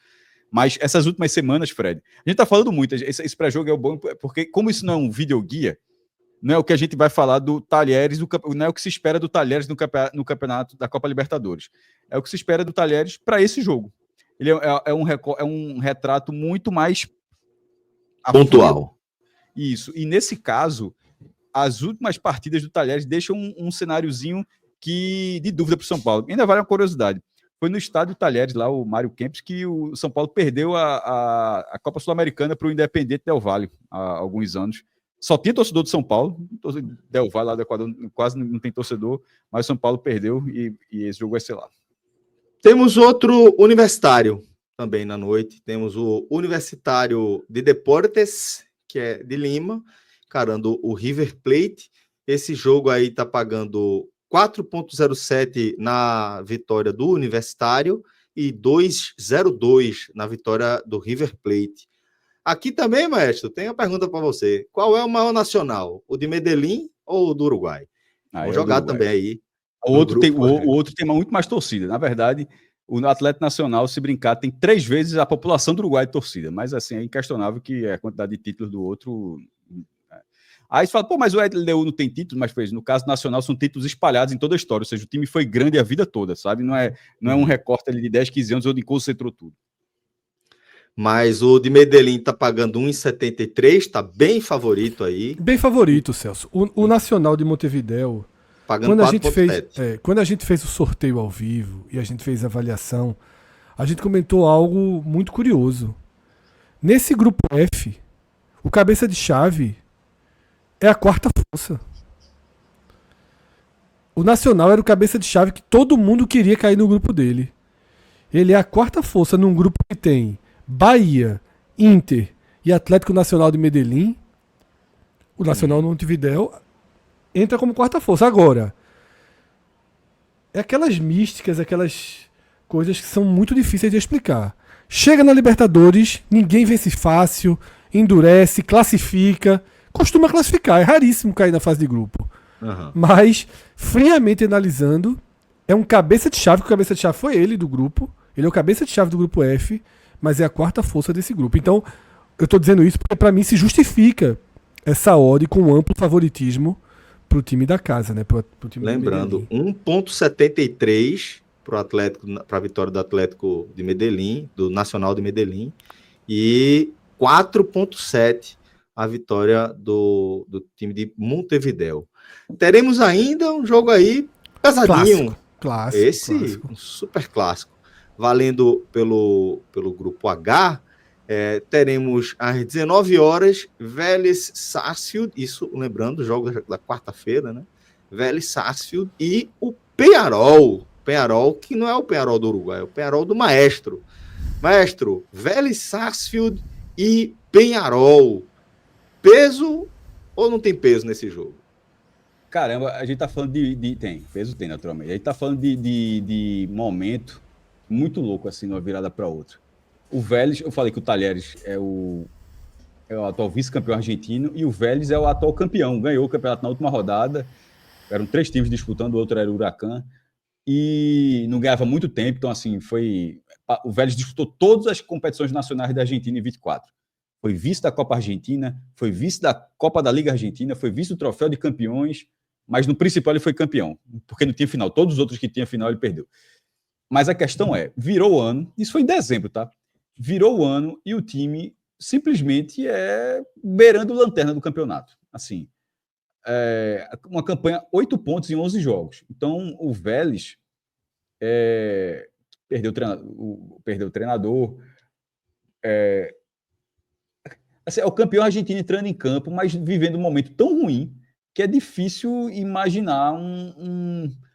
S2: Mas essas últimas semanas, Fred, a gente tá falando muito. Esse pré-jogo é bom, porque como isso não é um videoguia, não é o que a gente vai falar do Talheres, não é o que se espera do Talheres no campeonato da Copa Libertadores. É o que se espera do Talheres para esse jogo. Ele é um retrato muito mais
S1: pontual.
S2: Isso. E nesse caso, as últimas partidas do Talheres deixam um cenáriozinho de dúvida para o São Paulo. Ainda vale uma curiosidade. Foi no estádio Talheres, lá, o Mário Kempis, que o São Paulo perdeu a Copa Sul-Americana para o Independente Del Valle há alguns anos. Só tinha torcedor de São Paulo, Del Valle lá do Equador quase não tem torcedor, mas São Paulo perdeu e esse jogo vai ser lá.
S1: Temos outro universitário também na noite. Temos o Universitário de Deportes, que é de Lima, encarando o River Plate. Esse jogo aí tá pagando 4,07 na vitória do Universitário e 2,02 na vitória do River Plate. Aqui também, maestro, tem uma pergunta para você. Qual é o maior nacional? O de Medellín ou o do Uruguai? Vamos jogar também aí.
S2: O outro tem muito mais torcida. Na verdade, o Atlético Nacional, se brincar, tem 3 vezes a população do Uruguai de torcida. Mas, assim, é inquestionável que a quantidade de títulos do outro... Aí você fala, pô, mas o LDU não tem título, mas no caso nacional são títulos espalhados em toda a história, ou seja, o time foi grande a vida toda, sabe? Não é um recorte ali de 10, 15 anos onde concentrou tudo.
S1: Mas o de Medellín tá pagando 1,73, tá bem favorito aí.
S3: Bem favorito, Celso. O Nacional de Montevidéu,
S1: pagando 4,7.
S3: Quando a gente fez o sorteio ao vivo e a gente fez a avaliação, a gente comentou algo muito curioso. Nesse grupo F, o cabeça de chave é a quarta força. O Nacional era o cabeça de chave que todo mundo queria cair no grupo dele. Ele é a quarta força num grupo que tem Bahia, Inter e Atlético Nacional de Medellín. O Nacional de Montevidéu entra como quarta força. Agora, é aquelas místicas, aquelas coisas que são muito difíceis de explicar. Chega na Libertadores, ninguém vence fácil, endurece, classifica. Costuma classificar, é raríssimo cair na fase de grupo.
S1: Uhum.
S3: Mas, friamente analisando, é um cabeça de chave, que o cabeça de chave foi ele do grupo. Ele é o cabeça de chave do grupo F, mas é a quarta força desse grupo. Então, eu estou dizendo isso porque, para mim, se justifica essa odd com um amplo favoritismo para o time da casa, né? Pro time
S1: Lembrando, 1,73 para a vitória do Atlético de Medellín, do Nacional de Medellín, e 4,7 a vitória do time de Montevidéu. Teremos ainda um jogo aí pesadinho.
S3: Clássico.
S1: Um super clássico. Valendo pelo grupo H, teremos às 19 horas Vélez Sarsfield, isso lembrando o jogo da quarta-feira, né? Vélez Sarsfield e o Peñarol, que não é o Peñarol do Uruguai, é o Peñarol do Maestro. Maestro, Vélez Sarsfield e Peñarol. Peso ou não tem peso nesse jogo?
S2: Caramba, a gente tá falando tem, peso tem, naturalmente. A gente tá falando de momento muito louco, assim, de uma virada para outra. O Vélez, eu falei que o Talheres é o atual vice-campeão argentino e o Vélez é o atual campeão. Ganhou o campeonato na última rodada. Eram 3 times disputando, o outro era o Huracan. E não ganhava muito tempo, então, assim, o Vélez disputou todas as competições nacionais da Argentina em 24. Foi vice da Copa Argentina, foi vice da Copa da Liga Argentina, foi vice do Troféu de Campeões, mas no principal ele foi campeão, porque não tinha final. Todos os outros que tinha final ele perdeu. Mas a questão é, virou o ano, isso foi em dezembro, tá? Virou o ano e o time simplesmente beirando lanterna do campeonato. Assim, uma campanha 8 pontos em 11 jogos. Então, o Vélez perdeu o treinador, assim, é o campeão argentino entrando em campo, mas vivendo um momento tão ruim que é difícil imaginar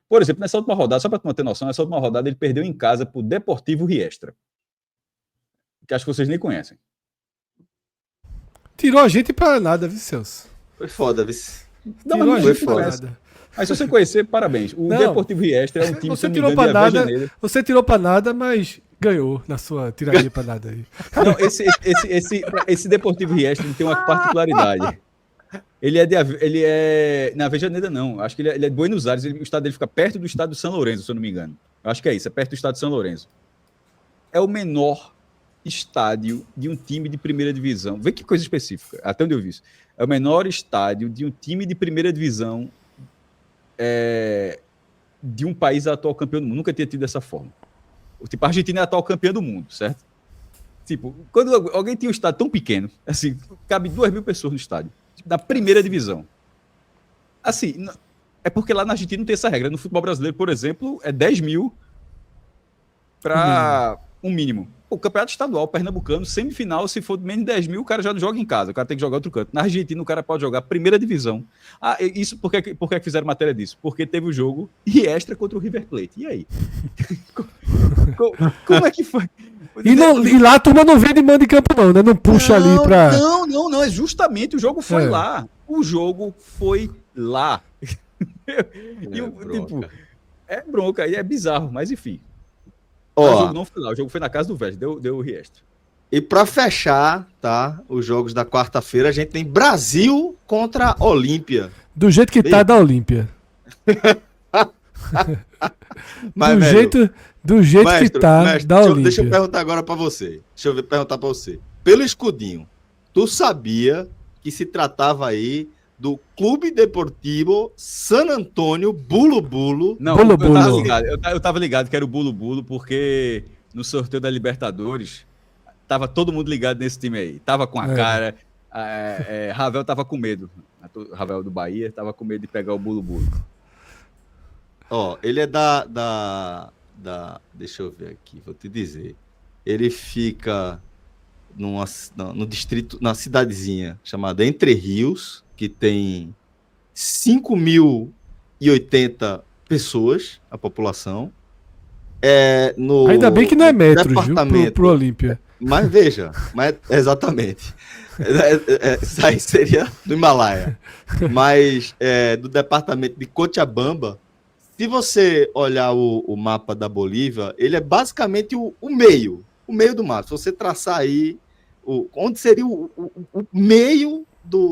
S2: Por exemplo, nessa última rodada, só para tu ter noção, nessa última rodada ele perdeu em casa para o Deportivo Riestra, que acho que vocês nem conhecem.
S3: Tirou a gente para nada, viu, Celso?
S1: Foi foda, viu?
S3: Não foi foda.
S2: Mas se você conhecer, parabéns. O Deportivo Riestra é um time,
S3: você tirou para nada, você tirou para nada, mas ganhou na sua tiraria para nada aí.
S2: Não, esse Deportivo Riestra tem uma particularidade. Ele é na Avejaneda, não. Acho que ele é de Buenos Aires. O estado dele fica perto do estado de São Lourenço, se eu não me engano. Eu acho que é isso, é perto do estado de São Lourenço. É o menor estádio de um time de primeira divisão. Vê que coisa específica, até onde eu vi isso. É o menor estádio de um time de primeira divisão de um país atual campeão do mundo. Nunca tinha tido dessa forma. Tipo, a Argentina é a atual campeã do mundo, certo? Tipo, quando alguém tinha um estádio tão pequeno, assim, cabe 2.000 pessoas no estádio, tipo, na primeira divisão. Assim, é porque lá na Argentina não tem essa regra. No futebol brasileiro, por exemplo, é 10 mil para um mínimo. O campeonato estadual pernambucano, semifinal, se for menos de 10 mil, o cara já não joga em casa, o cara tem que jogar outro canto. Na Argentina, o cara pode jogar primeira divisão. Isso, por que fizeram matéria disso? Porque teve o jogo Riestra contra o River Plate. E aí? Como é que foi?
S3: E lá a turma não vê de mando de campo, não, né? Não puxa ali pra.
S2: Não, é justamente o jogo foi lá. O jogo foi lá. É bronca, e é bizarro, mas enfim. O jogo não foi lá, o jogo foi na casa do Velho, deu o Riestra.
S1: E para fechar, tá? Os jogos da quarta-feira, a gente tem Brasil contra Olímpia.
S3: Do jeito que tá da Olímpia. Do jeito
S1: mestre,
S3: que tá da Olímpia.
S1: Deixa eu perguntar agora para você. Perguntar para você. Pelo escudinho, tu sabia que se tratava aí do Clube Deportivo San Antônio Bulo Bulo?
S2: Não,
S3: Bulo
S2: eu tava ligado que era o Bulo Bulo, porque no sorteio da Libertadores tava todo mundo ligado nesse time aí. Tava com a cara. Ravel tava com medo. Ravel do Bahia tava com medo de pegar o Bulo Bulo.
S1: Ele é deixa eu ver aqui, vou te dizer. Ele fica no distrito, na cidadezinha chamada Entre Rios, que tem 5.080 pessoas, a população.
S3: Ainda bem que não é metros, viu, pro Olímpia.
S1: Mas veja, exatamente. Isso aí seria do Himalaia. Mas do departamento de Cochabamba, se você olhar o mapa da Bolívia, ele é basicamente o meio do mapa. Se você traçar aí onde seria o meio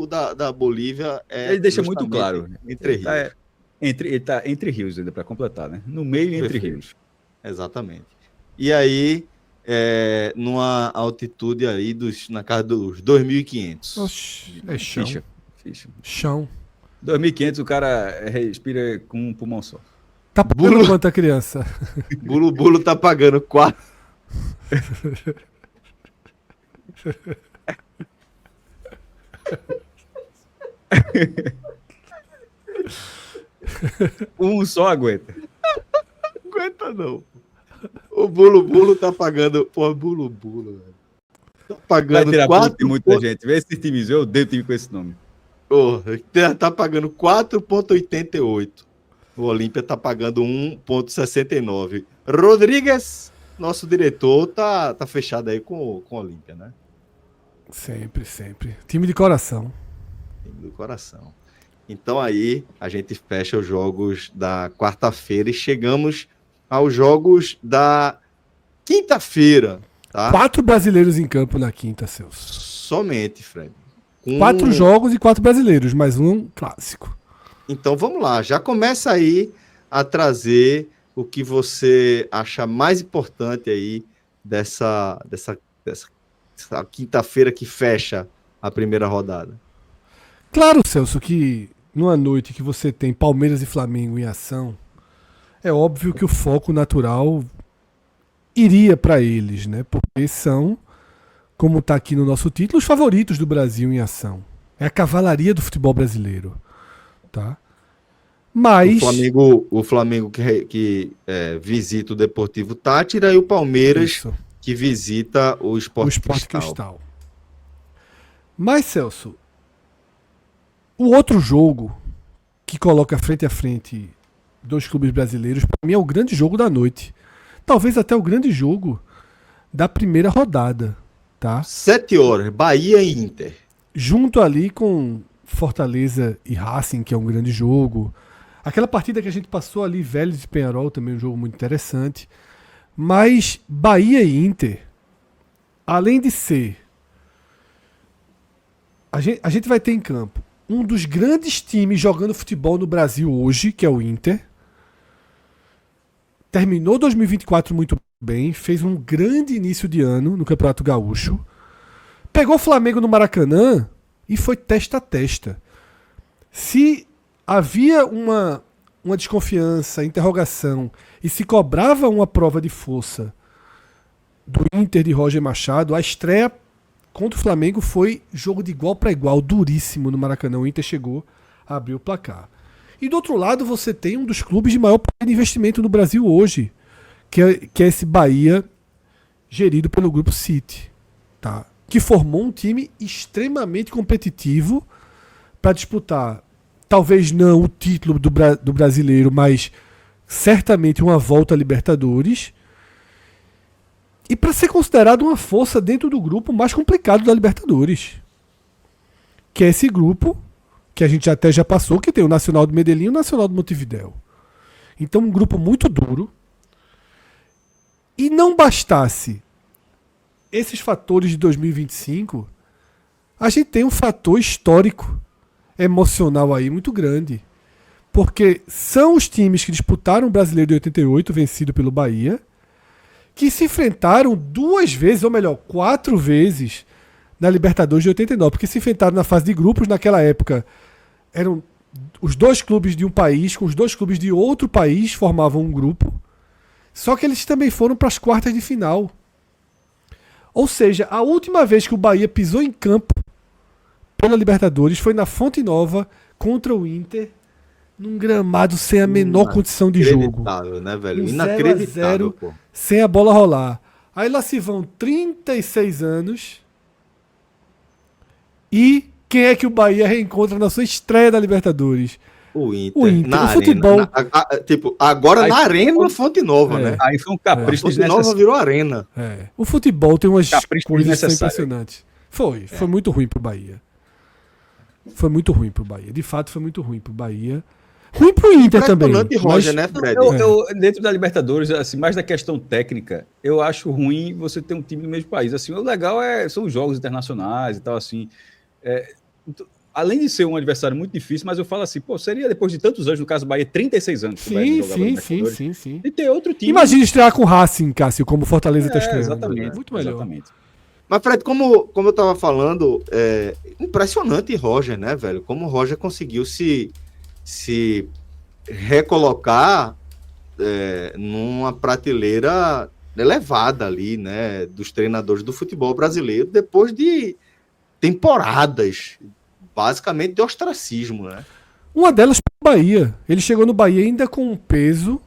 S1: da Bolívia,
S2: ele deixa muito claro.
S1: Entre rios.
S2: Ele tá entre rios ainda, para completar, né? No meio e entre rios.
S1: Exatamente. E aí, numa altitude aí na casa dos 2.500.
S3: Oxi, é chão.
S2: Ficha.
S3: Chão.
S2: 2.500, o cara respira com um pulmão só.
S3: Tá pagando quanto a criança?
S1: Bulo tá pagando 4.
S2: Um só aguenta.
S1: Aguenta não. O Bulo tá pagando. Pô, Bulo, velho. Tá pagando 4.
S2: Muita gente. Vê esse time, eu odeio time com esse nome.
S1: Tá pagando 4,88. O Olímpia tá pagando 1,69. Rodrigues, nosso diretor, tá fechado aí com o Olímpia, né?
S3: Sempre. Time de coração.
S1: Time do coração. Então aí a gente fecha os jogos da quarta-feira e chegamos aos jogos da quinta-feira, tá?
S3: 4 brasileiros em campo na quinta, Celso.
S1: Somente, Fred.
S3: 4 jogos e 4 brasileiros, mais um clássico.
S1: Então vamos lá, já começa aí a trazer o que você acha mais importante aí dessa quinta-feira que fecha a primeira rodada.
S3: Claro, Celso, que numa noite que você tem Palmeiras e Flamengo em ação, é óbvio que o foco natural iria para eles, né? Porque são, como está aqui no nosso título, os favoritos do Brasil em ação. É a cavalaria do futebol brasileiro. Tá? Mas
S1: o Flamengo que visita o Deportivo Táchira e o Palmeiras que visita o Sport Cristal.
S3: Mas, Celso, o outro jogo que coloca frente a frente dois clubes brasileiros, para mim é o grande jogo da noite. Talvez até o grande jogo da primeira rodada. Tá?
S1: 7 horas, Bahia e Inter.
S3: Junto ali com Fortaleza e Racing, que é um grande jogo. Aquela partida que a gente passou ali, Vélez e Peñarol, também um jogo muito interessante. Mas Bahia e Inter, além de ser... A gente vai ter em campo um dos grandes times jogando futebol no Brasil hoje, que é o Inter. Terminou 2024 muito bem, fez um grande início de ano no Campeonato Gaúcho. Pegou o Flamengo no Maracanã e foi testa a testa. Se havia uma desconfiança, interrogação, e se cobrava uma prova de força do Inter de Roger Machado, a estreia contra o Flamengo foi jogo de igual para igual, duríssimo no Maracanã. O Inter chegou a abrir o placar. E do outro lado você tem um dos clubes de maior poder de investimento no Brasil hoje, que é esse Bahia gerido pelo Grupo City, tá? Que formou um time extremamente competitivo para disputar, talvez não o título do brasileiro, mas certamente uma volta à Libertadores, e para ser considerado uma força dentro do grupo mais complicado da Libertadores, que é esse grupo que a gente até já passou, que tem o Nacional do Medellín e o Nacional do Montevidéu. Então um grupo muito duro. E não bastasse esses fatores de 2025, a gente tem um fator histórico, emocional aí muito grande. Porque são os times que disputaram o Brasileiro de 88, vencido pelo Bahia, que se enfrentaram 2 vezes, ou melhor, 4 vezes na Libertadores de 89, porque se enfrentaram na fase de grupos. Naquela época eram os 2 clubes de um país com os 2 clubes de outro país, formavam um grupo, só que eles também foram para as quartas de final. Ou seja, a última vez que o Bahia pisou em campo pela Libertadores foi na Fonte Nova contra o Inter, num gramado sem a menor condição de jogo.
S1: Inacreditável, né, velho?
S3: Um
S1: Inacreditável,
S3: 0-0,
S1: pô.
S3: sem a bola rolar. Aí lá se vão 36 anos. E quem é que o Bahia reencontra na sua estreia da Libertadores?
S1: O Inter.
S3: O Inter.
S1: Na
S3: O
S1: arena,
S3: futebol.
S1: tipo, agora
S2: Aí
S1: na arena
S2: foi-
S1: na Fonte Nova, né?
S2: Aí foi um
S1: A
S2: capricho
S1: Fonte Nova
S2: desnecessário.
S1: virou arena.
S3: O futebol tem umas
S2: Capricho
S3: coisas que são
S2: desnecessário.
S3: impressionantes. Foi muito ruim pro Bahia. Foi muito ruim pro Bahia. De fato, foi muito ruim pro Bahia. Ruim pro Inter também.
S1: Impressionante, Roger,
S3: mas-
S1: né, Fred?
S2: Dentro da Libertadores, assim, mais da questão técnica, eu acho ruim você ter um time do mesmo país. Assim, o legal são os jogos internacionais e tal, assim. Além de ser um adversário muito difícil, mas eu falo assim, pô, seria depois de tantos anos, no caso do Bahia, 36 anos. que o Bahia não jogava Libertadores,
S3: Sim.
S2: E ter outro time.
S3: Imagina estrear com o Racing, Cássio, como o Fortaleza está estreando.
S2: Exatamente.
S3: Muito melhor.
S2: Exatamente.
S1: Mas, Fred, como eu tava falando, impressionante, Roger, né, velho? Como o Roger conseguiu se recolocar numa prateleira elevada ali, né, dos treinadores do futebol brasileiro, depois de temporadas, basicamente, de ostracismo, né?
S3: Uma delas pro Bahia. Ele chegou no Bahia ainda com um peso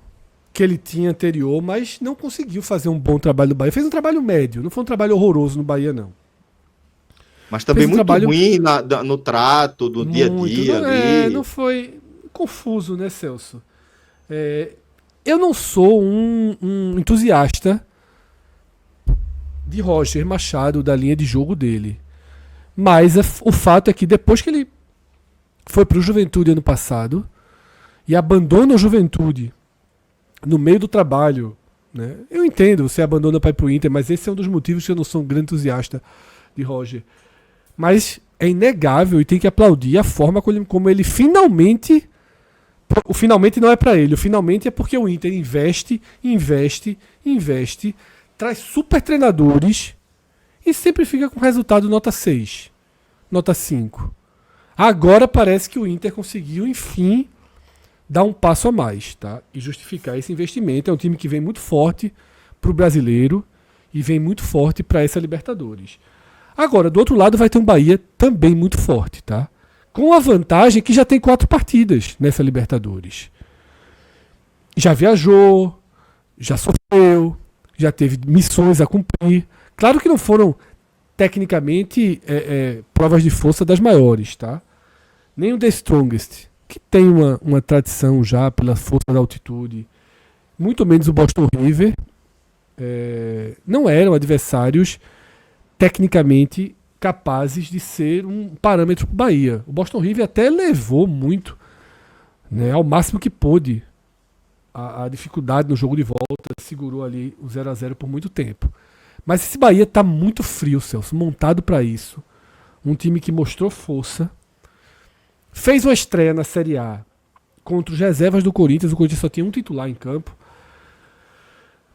S3: que ele tinha anterior, mas não conseguiu fazer um bom trabalho no Bahia. Fez um trabalho médio, não foi um trabalho horroroso no Bahia, não.
S1: Mas também
S3: Fez um
S1: muito
S3: trabalho
S1: ruim no trato do dia a dia ali.
S3: Não foi confuso, né, Celso? Eu não sou um entusiasta de Roger Machado, da linha de jogo dele. Mas o fato é que depois que ele foi pro Juventude ano passado e abandona o Juventude no meio do trabalho, né? Eu entendo, você abandona para ir pro Inter, mas esse é um dos motivos que eu não sou um grande entusiasta de Roger. Mas é inegável e tem que aplaudir a forma como ele finalmente... O finalmente não é para ele, o finalmente é porque o Inter investe, traz super treinadores e sempre fica com resultado nota 6, nota 5. Agora parece que o Inter conseguiu, enfim, dar um passo a mais, tá? E justificar esse investimento. É um time que vem muito forte pro brasileiro e vem muito forte para essa Libertadores. Agora, do outro lado vai ter um Bahia também muito forte, tá? Com a vantagem que já tem 4 partidas nessa Libertadores. Já viajou, já sofreu, já teve missões a cumprir. Claro que não foram, tecnicamente, provas de força das maiores, tá? Nem o The Strongest, que tem uma tradição já pela força da altitude, muito menos o Boston River, não eram adversários tecnicamente capazes de ser um parâmetro para o Bahia. O Boston River até levou muito, né, ao máximo que pôde, a dificuldade no jogo de volta, segurou ali o 0-0 por muito tempo. Mas esse Bahia está muito frio, Celso, montado para isso. Um time que mostrou força, fez uma estreia na Série A contra os reservas do Corinthians. O Corinthians só tinha um titular em campo.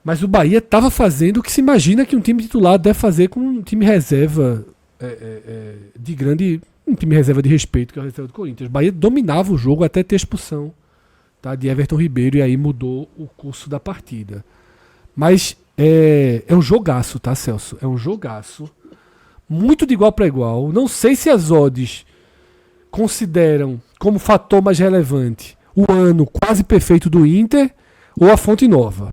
S3: Mas o Bahia estava fazendo o que se imagina que um time titular deve fazer com um time reserva de grande... Um time reserva de respeito, que é o reserva do Corinthians. O Bahia dominava o jogo até ter expulsão, tá, de Everton Ribeiro, e aí mudou o curso da partida. Mas é um jogaço, tá, Celso? É um jogaço. Muito de igual para igual. Não sei se as odds consideram como fator mais relevante o ano quase perfeito do Inter ou a Fonte Nova.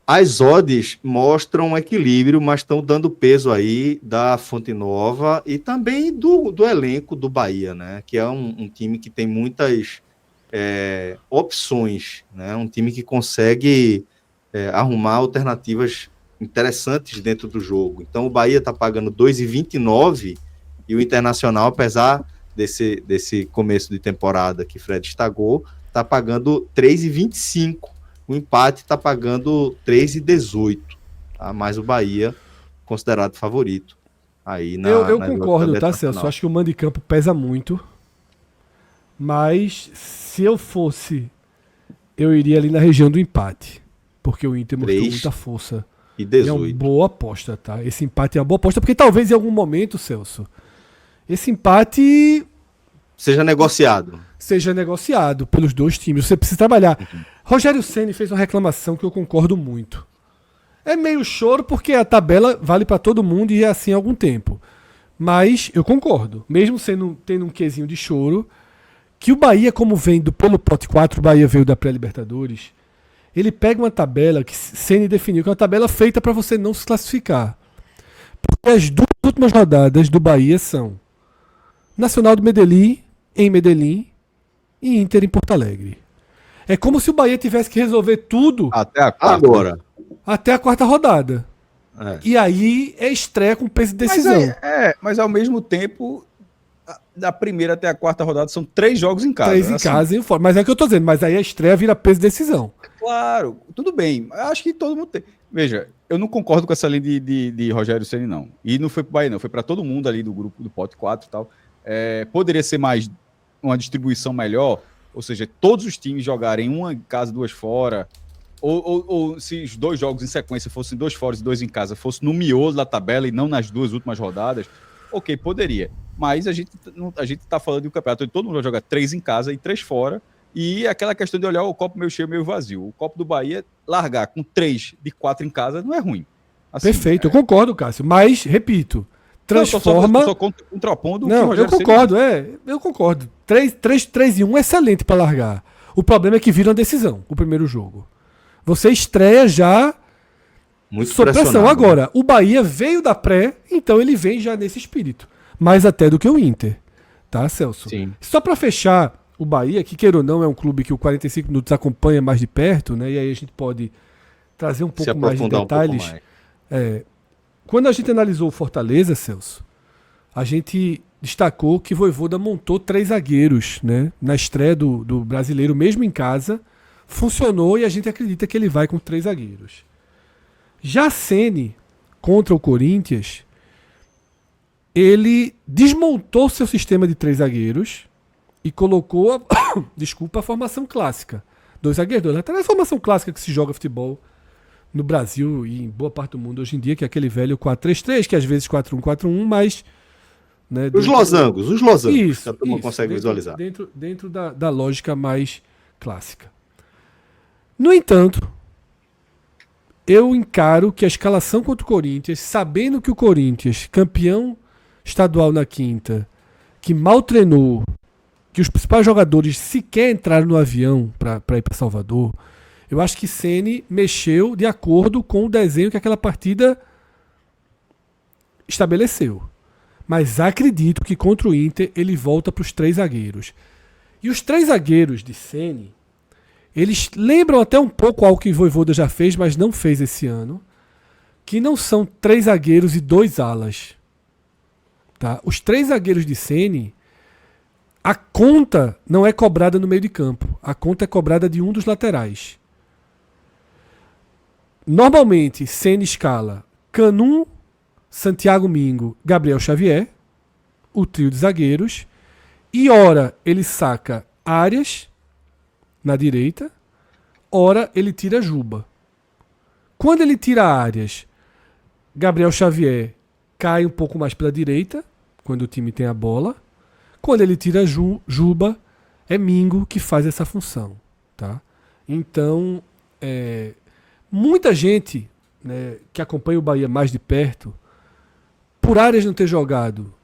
S1: As odds mostram um equilíbrio, mas estão dando peso aí da Fonte Nova e também do elenco do Bahia, né? Que é um time que tem muitas opções, né? Um time que consegue arrumar alternativas interessantes dentro do jogo. Então o Bahia está pagando 2,29 e o Internacional, apesar desse começo de temporada que Fred destacou, está pagando 3,25. O empate está pagando 3,18, tá? Mais o Bahia considerado favorito. Aí
S3: eu concordo, tá, Celso? Eu acho que o mando de campo pesa muito. Mas se eu fosse, eu iria ali na região do empate. Porque o Inter mostrou muita força.
S1: E 18.
S3: É uma boa aposta, tá? Esse empate é uma boa aposta, porque talvez em algum momento, Celso, esse empate
S1: seja negociado
S3: pelos dois times. Você precisa trabalhar. Rogério Ceni fez uma reclamação que eu concordo muito. É meio choro porque a tabela vale para todo mundo e é assim há algum tempo. Mas eu concordo, mesmo tendo um quesinho de choro, que o Bahia, como vem pelo pote 4, o Bahia veio da pré-Libertadores, ele pega uma tabela que Ceni definiu, que é uma tabela feita para você não se classificar. Porque as duas últimas rodadas do Bahia são Nacional do Medellín, em Medellín, e Inter em Porto Alegre. É como se o Bahia tivesse que resolver tudo
S2: até a quarta.
S1: Agora.
S3: Até a quarta rodada. E aí é estreia com peso de decisão.
S2: Mas ao mesmo tempo, da primeira até a quarta rodada são 3 jogos em casa.
S3: 3 em casa e fora. Mas é o que eu tô dizendo, mas aí a estreia vira peso de decisão.
S2: Claro, tudo bem. Acho que todo mundo tem. Veja, eu não concordo com essa linha de Rogério Ceni, não. E não foi pro Bahia, não. Foi para todo mundo ali do grupo do pote 4 e tal. Poderia ser mais uma distribuição melhor, ou seja, todos os times jogarem uma em casa, 2 fora, ou se os 2 jogos em sequência fossem 2 fora e 2 em casa, fosse no miolo da tabela e não nas 2 últimas rodadas, ok, poderia. Mas a gente tá falando de um campeonato onde todo mundo vai jogar 3 em casa e 3 fora, e aquela questão de olhar o copo meio cheio, meio vazio. O copo do Bahia, largar com 3 de 4 em casa não é ruim. Assim,
S3: perfeito, eu concordo, Cássio, mas, repito, transforma...
S2: Eu só contrapondo
S3: não, eu concordo, eu concordo. 3-1 é excelente para largar. O problema é que vira uma decisão, o primeiro jogo. Você estreia já
S1: muito
S3: sob pressão. Agora, o Bahia veio da pré, então ele vem já nesse espírito. Mais até do que o Inter. Tá, Celso?
S1: Sim.
S3: Só para fechar, o Bahia, que queira ou não, é um clube que o 45 Minutos acompanha mais de perto, né? E aí a gente pode trazer um pouco mais de detalhes. Quando a gente analisou o Fortaleza, Celso, a gente destacou que Vojvoda montou 3 zagueiros, né? Na estreia do brasileiro, mesmo em casa, funcionou e a gente acredita que ele vai com 3 zagueiros. Já Ceni, contra o Corinthians, ele desmontou seu sistema de 3 zagueiros e colocou a formação clássica. 2 zagueiros, 2 laterais, a formação clássica que se joga futebol no Brasil e em boa parte do mundo hoje em dia, que é aquele velho 4-3-3, que às vezes 4-1-4-1, mas... Né,
S1: os losangos,
S3: isso,
S1: que a turma consegue visualizar.
S3: Dentro da lógica mais clássica. No entanto, eu encaro que a escalação contra o Corinthians, sabendo que o Corinthians, campeão estadual na quinta, que mal treinou, que os principais jogadores sequer entraram no avião para ir para Salvador, eu acho que Ceni mexeu de acordo com o desenho que aquela partida estabeleceu. Mas acredito que contra o Inter ele volta para os 3 zagueiros. E os 3 zagueiros de Ceni, eles lembram até um pouco algo que o Vojvoda já fez, mas não fez esse ano, que não são 3 zagueiros e 2 alas. Tá? Os 3 zagueiros de Ceni, a conta não é cobrada no meio de campo. A conta é cobrada de um dos laterais. Normalmente, Ceni escala Canum, Santiago Mingo, Gabriel Xavier, o trio de zagueiros, e ora ele saca Arias na direita, ora ele tira Juba. Quando ele tira Arias, Gabriel Xavier cai um pouco mais pela direita, quando o time tem a bola. Quando ele tira Juba, é Mingo que faz essa função. Tá? Então, muita gente, né, que acompanha o Bahia mais de perto, por Arias não ter jogado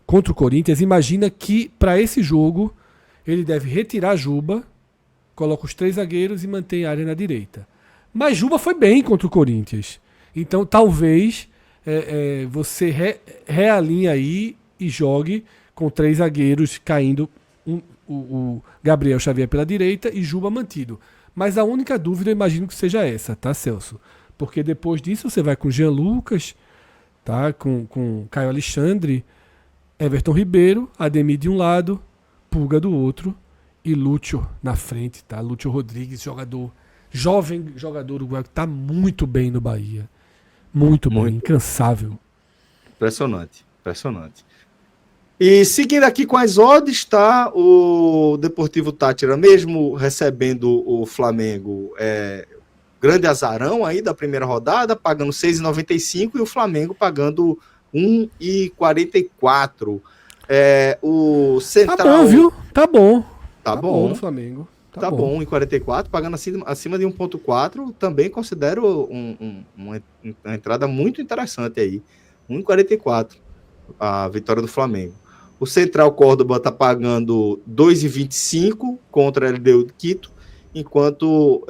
S3: contra o Corinthians, imagina que para esse jogo ele deve retirar Juba, coloca os 3 zagueiros e mantém a área na direita. Mas Juba foi bem contra o Corinthians. Então talvez você realinhe aí e jogue com 3 zagueiros caindo, o Gabriel Xavier pela direita e Juba mantido. Mas a única dúvida eu imagino que seja essa, tá, Celso? Porque depois disso você vai com Jean Lucas, tá? Com Caio Alexandre, Everton Ribeiro, Ademir de um lado, Pulga do outro e Lúcio na frente, tá? Lúcio Rodrigues, jovem jogador uruguaio que tá muito bem no Bahia. Muito bem, incansável.
S1: Impressionante. E seguindo aqui com as odds, tá? O Deportivo Táchira, mesmo recebendo o Flamengo, grande azarão aí da primeira rodada, pagando 6,95 e o Flamengo pagando 1,44. O Central...
S3: Tá bom, viu? Tá bom.
S1: Tá bom
S3: do Flamengo.
S1: Tá bom, 1,44, pagando acima de 1,4, também considero uma entrada muito interessante aí. 1,44 a vitória do Flamengo. O Central Córdoba está pagando 2,25 contra a LDU de Quito, enquanto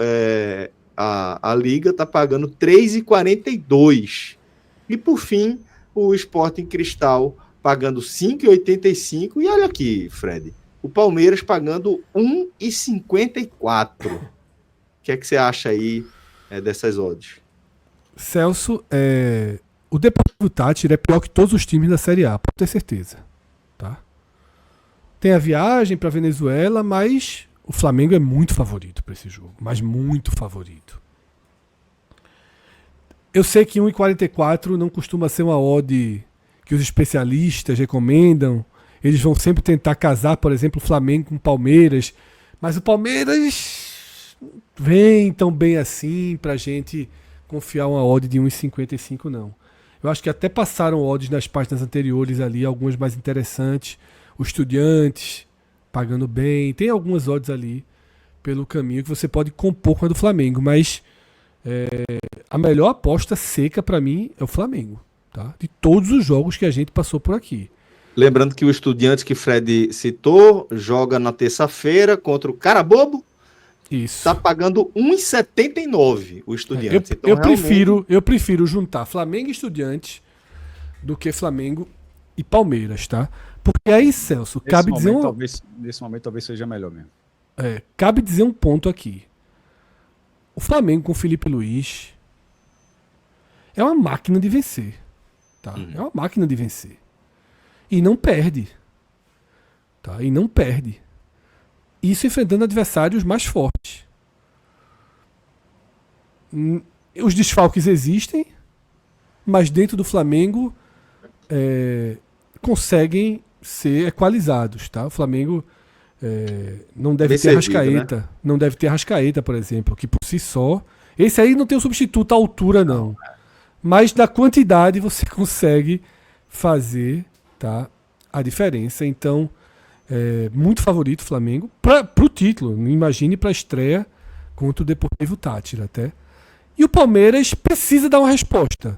S1: a Liga está pagando 3,42. E por fim, o Sporting Cristal pagando 5,85. E olha aqui, Fred, o Palmeiras pagando 1,54. O que é que você acha aí dessas odds?
S3: Celso, o Deportivo Táchira é pior que todos os times da Série A, pode ter certeza. Tá? Tem a viagem para Venezuela, mas o Flamengo é muito favorito para esse jogo, mas muito favorito. Eu sei que 1,44 não costuma ser uma odd que os especialistas recomendam. Eles vão sempre tentar casar, por exemplo, o Flamengo com o Palmeiras, mas o Palmeiras vem tão bem assim pra gente confiar uma odd de 1,55 não. Eu acho que até passaram odds nas páginas anteriores ali, algumas mais interessantes. O Estudiantes pagando bem. Tem algumas odds ali pelo caminho que você pode compor com a do Flamengo. Mas a melhor aposta seca pra mim é o Flamengo. Tá? De todos os jogos que a gente passou por aqui.
S1: Lembrando que o Estudiantes que Fred citou joga na terça-feira contra o Carabobo.
S3: Isso.
S1: Tá pagando 1,79 o Estudiantes. Então,
S3: eu prefiro juntar Flamengo e Estudiantes do que Flamengo e Palmeiras, tá? Porque aí, Celso, cabe dizer
S2: nesse momento talvez seja melhor mesmo.
S3: Cabe dizer um ponto aqui. O Flamengo com o Felipe Luiz é uma máquina de vencer, tá? É uma máquina de vencer. E não perde. Tá? E não perde. Isso enfrentando adversários mais fortes. Os desfalques existem, mas dentro do Flamengo conseguem ser equalizados. Tá? O Flamengo não deve ter Arrascaeta. Né? Não deve ter Arrascaeta, por exemplo, que por si só... Esse aí não tem um substituto à altura, não. Mas na quantidade você consegue fazer, tá, a diferença. Então... muito favorito o Flamengo pro título, imagine para a estreia contra o Deportivo Táchira até. E o Palmeiras precisa dar uma resposta.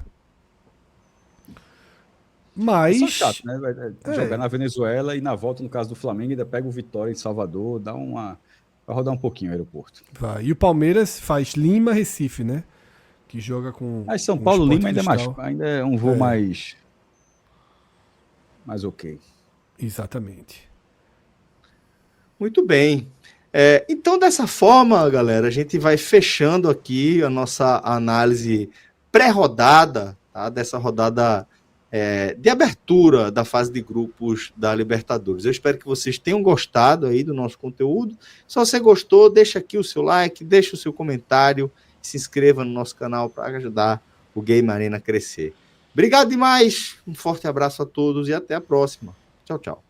S3: Mas
S2: é só chato, né? Vai jogar na Venezuela e na volta, no caso do Flamengo, ainda pega o Vitória em Salvador, vai rodar um pouquinho o aeroporto.
S3: Vai. E o Palmeiras faz Lima, Recife, né? Que joga com
S2: Mas São Paulo, Lima ainda é um voo mais ok.
S3: Exatamente.
S1: Muito bem. Então, dessa forma, galera, a gente vai fechando aqui a nossa análise pré-rodada, tá? Dessa rodada de abertura da fase de grupos da Libertadores. Eu espero que vocês tenham gostado aí do nosso conteúdo. Se você gostou, deixa aqui o seu like, deixa o seu comentário, se inscreva no nosso canal para ajudar o Game Arena a crescer. Obrigado demais, um forte abraço a todos e até a próxima. Tchau, tchau.